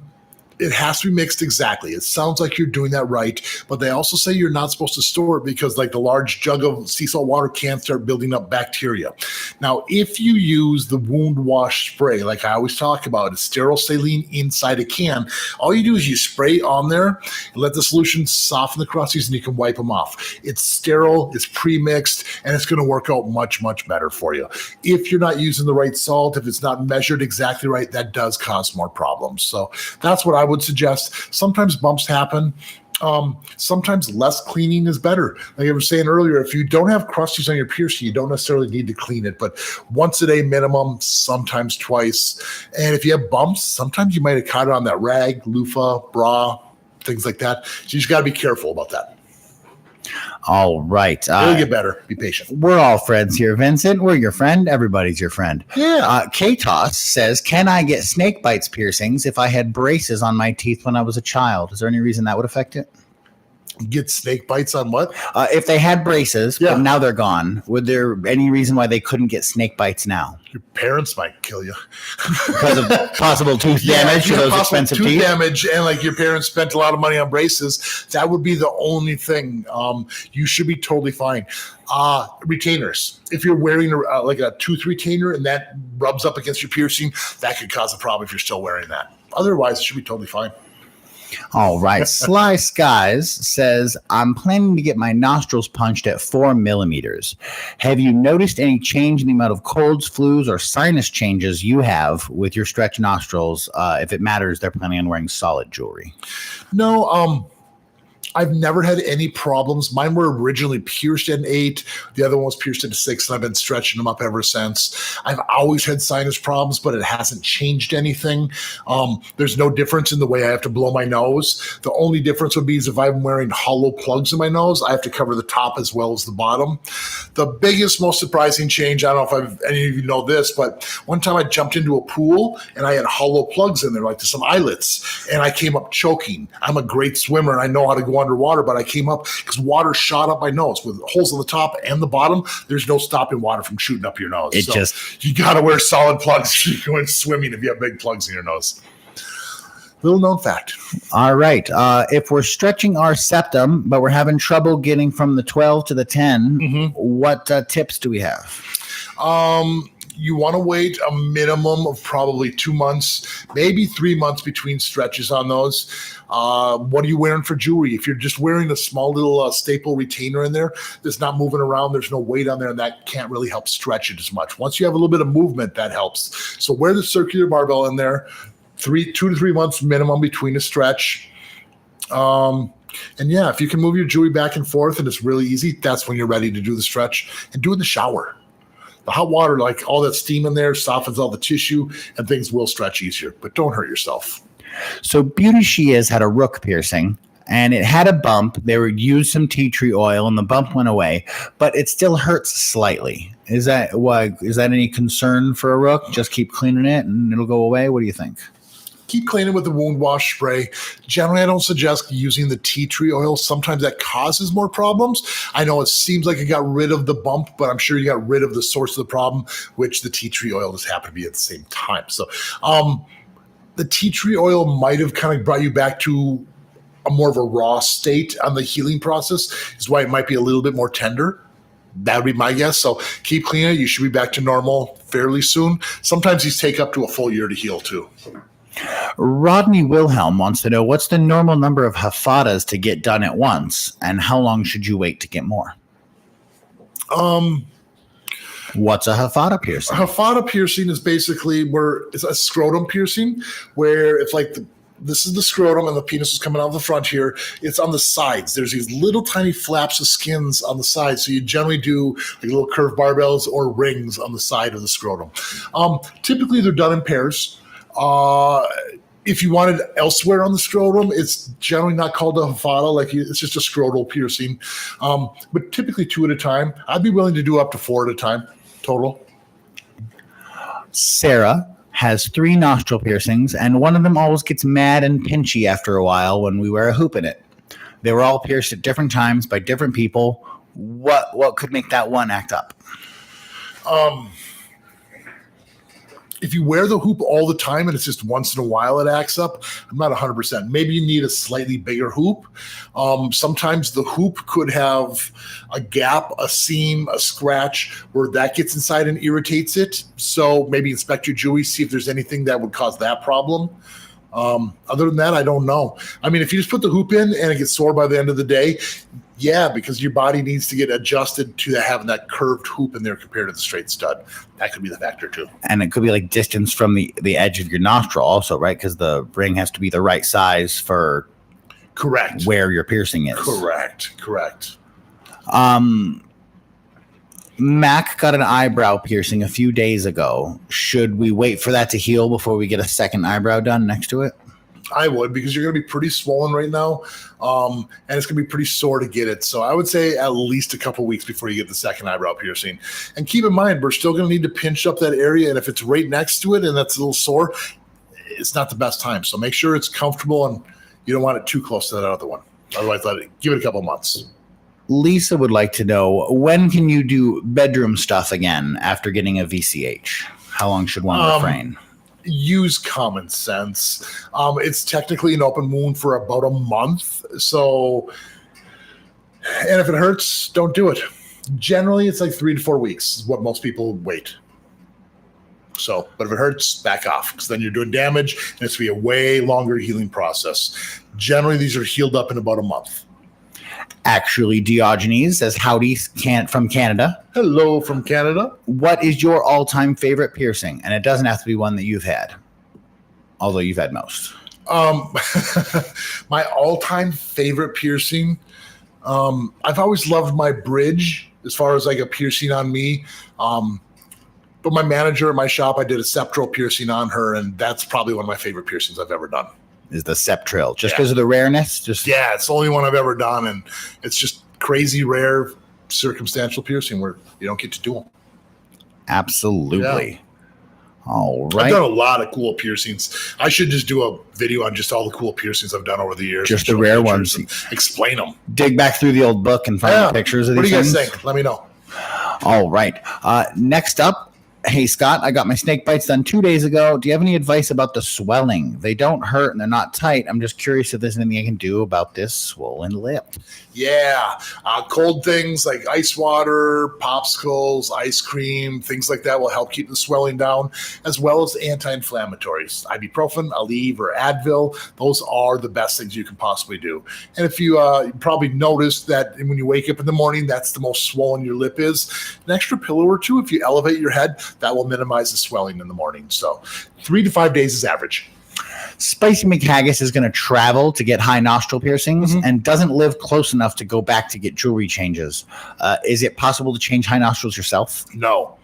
it has to be mixed exactly. It sounds like you're doing that right, but they also say you're not supposed to store it because like the large jug of sea salt water can start building up bacteria. Now, if you use the wound wash spray, like I always talk about, it's sterile saline inside a can. All you do is you spray on there and let the solution soften the crusties and you can wipe them off. It's sterile, it's pre-mixed, and it's going to work out much, much better for you. If you're not using the right salt, if it's not measured exactly right, that does cause more problems. So that's what I would suggest. Sometimes bumps happen. Sometimes less cleaning is better. Like I was saying earlier, if you don't have crusties on your piercing, you don't necessarily need to clean it, but once a day minimum, sometimes twice. And if you have bumps, sometimes you might have caught it on that rag, loofah, bra, things like that. So you just got to be careful about that. All right. It'll get better. Be patient. We're all friends here, Vincent. We're your friend. Everybody's your friend. Yeah. Katos says, can I get snake bites piercings if I had braces on my teeth when I was a child? Is there any reason that would affect it? Get snake bites on what? If they had braces, but now they're gone, would there any reason why they couldn't get snake bites now? Your parents might kill you because of possible tooth damage or those expensive tooth teeth. damage, and like your parents spent a lot of money on braces. That would be the only thing. You should be totally fine. Retainers. If you're wearing like a tooth retainer and that rubs up against your piercing, that could cause a problem if you're still wearing that. Otherwise, it should be totally fine. All right. Sly Skies says, I'm planning to get my nostrils punched at 4 millimeters. Have you noticed any change in the amount of colds, flus, or sinus changes you have with your stretch nostrils? If it matters, they're planning on wearing solid jewelry. No, I've never had any problems. Mine were originally pierced at an 8. The other one was pierced at a 6, and I've been stretching them up ever since. I've always had sinus problems, but it hasn't changed anything. There's no difference in the way I have to blow my nose. The only difference would be is if I'm wearing hollow plugs in my nose, I have to cover the top as well as the bottom. The biggest, most surprising change, I don't know if any of you know this, but one time I jumped into a pool and I had hollow plugs in there, like some eyelets, and I came up choking. I'm a great swimmer and I know how to go underwater, but I came up because water shot up my nose with holes on the top and the bottom. There's no stopping water from shooting up your nose. You got to wear solid plugs if you're going swimming if you have big plugs in your nose. Little known fact. All right. If we're stretching our septum, but we're having trouble getting from the 12 to the 10, what tips do we have? You want to wait a minimum of probably 2 months, maybe 3 months between stretches on those. What are you wearing for jewelry? If you're just wearing a small little staple retainer in there that's not moving around, there's no weight on there, and that can't really help stretch it as much. Once you have a little bit of movement, that helps. So wear the circular barbell in there, 2 to 3 months minimum between a stretch. And yeah, if you can move your jewelry back and forth and it's really easy, that's when you're ready to do the stretch, and do it in the shower. The hot water, like all that steam in there, softens all the tissue and things will stretch easier, but don't hurt yourself. So Beauty She Is had a rook piercing and it had a bump. They would use some tea tree oil and the bump went away, but it still hurts slightly. Is that any concern for a rook? Just keep cleaning it and it'll go away. What do you think? Keep cleaning with the wound wash spray. Generally, I don't suggest using the tea tree oil. Sometimes that causes more problems. I know it seems like it got rid of the bump, but I'm sure you got rid of the source of the problem, which the tea tree oil just happened to be at the same time. So the tea tree oil might have kind of brought you back to a more of a raw state on the healing process, is why it might be a little bit more tender. That would be my guess. So keep cleaning it. You should be back to normal fairly soon. Sometimes these take up to a full year to heal too. Rodney Wilhelm wants to know, what's the normal number of Hafadas to get done at once, and how long should you wait to get more? What's a Hafada piercing? A Hafada piercing is basically where it's a scrotum piercing, where it's like this is the scrotum and the penis is coming out the front here. It's on the sides. There's these little tiny flaps of skins on the side. So you generally do like little curved barbells or rings on the side of the scrotum. Typically they're done in pairs. If you want it elsewhere on the scrotum, it's generally not called a Hafada. Like it's just a scrotal piercing. But typically 2 at a time. I'd be willing to do up to 4 at a time total. Sarah has 3 nostril piercings, and one of them always gets mad and pinchy after a while when we wear a hoop in it. They were all pierced at different times by different people. What could make that one act up? If you wear the hoop all the time and it's just once in a while it acts up, I'm not 100%. Maybe you need a slightly bigger hoop. Sometimes the hoop could have a gap, a seam, a scratch where that gets inside and irritates it. So maybe inspect your jewelry, see if there's anything that would cause that problem. Other than that, I don't know. I mean, if you just put the hoop in and it gets sore by the end of the day, yeah, because your body needs to get adjusted to having that curved hoop in there compared to the straight stud. That could be the factor too. And it could be like distance from the edge of your nostril also, right? Because the ring has to be the right size for correct where your piercing is. Correct. Mac got an eyebrow piercing a few days ago. Should we wait for that to heal before we get a second eyebrow done next to it? I would, because you're going to be pretty swollen right now, and it's going to be pretty sore to get it. So I would say at least a couple weeks before you get the second eyebrow piercing. And keep in mind, we're still going to need to pinch up that area, and if it's right next to it and that's a little sore, it's not the best time. So make sure it's comfortable, and you don't want it too close to that other one. Otherwise, give it a couple months. Lisa would like to know, when can you do bedroom stuff again after getting a VCH? How long should one refrain? Use common sense. It's technically an open wound for about a month. So, and if it hurts, don't do it. Generally, it's like 3 to 4 weeks is what most people wait. So, but if it hurts, back off, because then you're doing damage, and it's going to be a way longer healing process. Generally, these are healed up in about a month. Actually, Diogenes says, howdy from Canada. Hello from Canada. What is your all-time favorite piercing? And it doesn't have to be one that you've had, although you've had most. My all-time favorite piercing, I've always loved my bridge as far as like a piercing on me. But my manager at my shop, I did a septral piercing on her, and that's probably one of my favorite piercings I've ever done. Is the septril just because of the rareness? Yeah, it's the only one I've ever done, and it's just crazy rare circumstantial piercing where you don't get to do them. Absolutely. Yeah. All right. I've done a lot of cool piercings. I should just do a video on just all the cool piercings I've done over the years. Just the rare ones. Explain them. Dig back through the old book and find the pictures of these things. What do you guys think? Let me know. All right. Next up. Hey, Scott, I got my snake bites done 2 days ago. Do you have any advice about the swelling? They don't hurt and they're not tight. I'm just curious if there's anything I can do about this swollen lip. Yeah. Cold things like ice water, popsicles, ice cream, things like that will help keep the swelling down, as well as anti-inflammatories. Ibuprofen, Aleve, or Advil, those are the best things you can possibly do. And if you probably noticed that when you wake up in the morning, that's the most swollen your lip is. An extra pillow or two, if you elevate your head, that will minimize the swelling in the morning. So 3 to 5 days is average. Spicy McHaggis is going to travel to get high nostril piercings and doesn't live close enough to go back to get jewelry changes. Is it possible to change high nostrils yourself? No.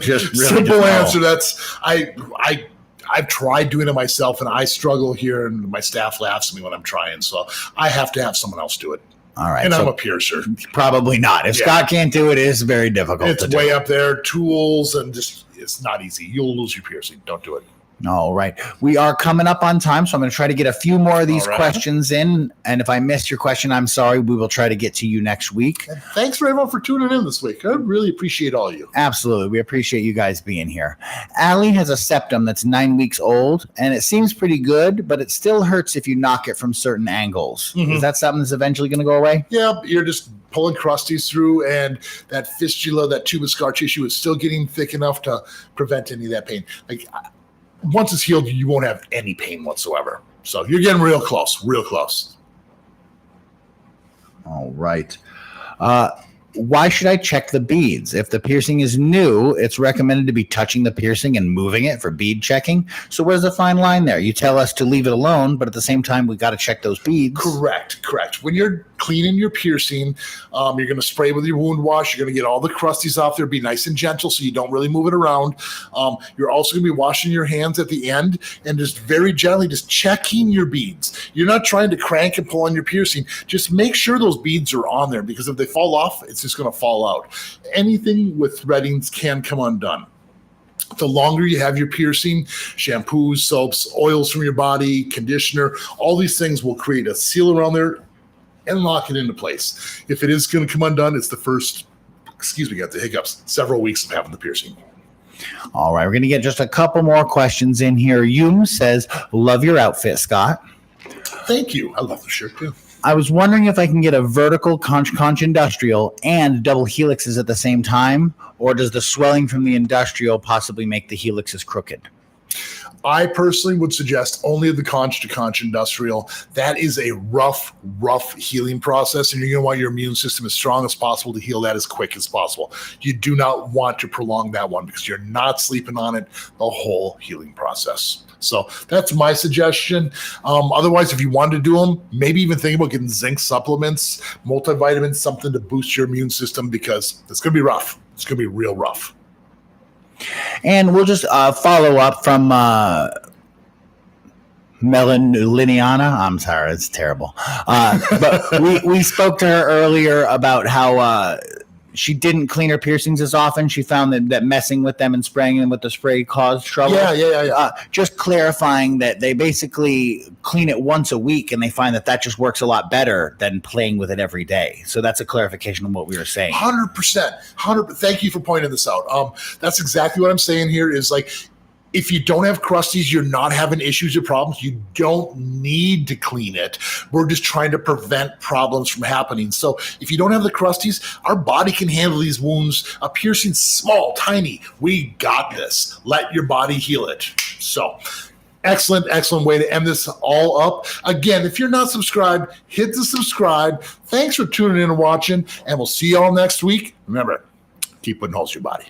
Just really simple just answer. no. That's I've tried doing it myself, and I struggle here, and my staff laughs at me when I'm trying. So I have to have someone else do it. All right. And I'm a piercer. Probably not. If Scott can't do it, it is very difficult. It's way up there. Tools and just it's not easy. You'll lose your piercing. Don't do it. All right. We are coming up on time, so I'm going to try to get a few more of these questions in. And if I missed your question, I'm sorry. We will try to get to you next week. And thanks for everyone for tuning in this week. I really appreciate all of you. Absolutely. We appreciate you guys being here. Allie has a septum that's 9 weeks old, and it seems pretty good, but it still hurts if you knock it from certain angles. Is that something that's eventually going to go away? Yeah, you're just pulling crusties through, and that fistula, that tube of scar tissue is still getting thick enough to prevent any of that pain. Like, once it's healed, you won't have any pain whatsoever. So you're getting real close, real close. All right. Why should I check the beads? If the piercing is new, it's recommended to be touching the piercing and moving it for bead checking. So where's the fine line there? You tell us to leave it alone, but at the same time, we got to check those beads. Correct. When you're cleaning your piercing, you're going to spray with your wound wash. You're going to get all the crusties off there. Be nice and gentle so you don't really move it around. You're also going to be washing your hands at the end and just very gently just checking your beads. You're not trying to crank and pull on your piercing. Just make sure those beads are on there, because if they fall off, it's just going to fall out. Anything with threadings can come undone. The longer you have your piercing, shampoos, soaps, oils from your body, conditioner, all these things will create a seal around there and lock it into place. If it is going to come undone, it's the first, got the hiccups, several weeks of having the piercing. All right, we're going to get just a couple more questions in here. Yum says, love your outfit, Scott. Thank you. I love the shirt too. I was wondering if I can get a vertical conch industrial and double helixes at the same time, or does the swelling from the industrial possibly make the helixes crooked? I personally would suggest only the conch to conch industrial. That is a rough healing process, and you're going to want your immune system as strong as possible to heal that as quick as possible. You do not want to prolong that one because you're not sleeping on it the whole healing process. So that's my suggestion. Otherwise, if you wanted to do them, maybe even think about getting zinc supplements, multivitamins, something to boost your immune system, because it's going to be rough. It's going to be real rough. And we'll just follow up from Melaniana. I'm sorry, it's terrible. But we spoke to her earlier about how she didn't clean her piercings as often. She found that messing with them and spraying them with the spray caused trouble. Yeah. Just clarifying that they basically clean it once a week, and they find that just works a lot better than playing with it every day. So that's a clarification of what we were saying. 100%. Thank you for pointing this out. That's exactly what I'm saying here is like, if you don't have crusties, you're not having issues or problems, you don't need to clean it. We're just trying to prevent problems from happening. So if you don't have the crusties, our body can handle these wounds. A piercing, small, tiny. We got this. Let your body heal it. So excellent way to end this all up. Again, if you're not subscribed, hit the subscribe. Thanks for tuning in and watching, and we'll see you all next week. Remember, keep putting holes in your body.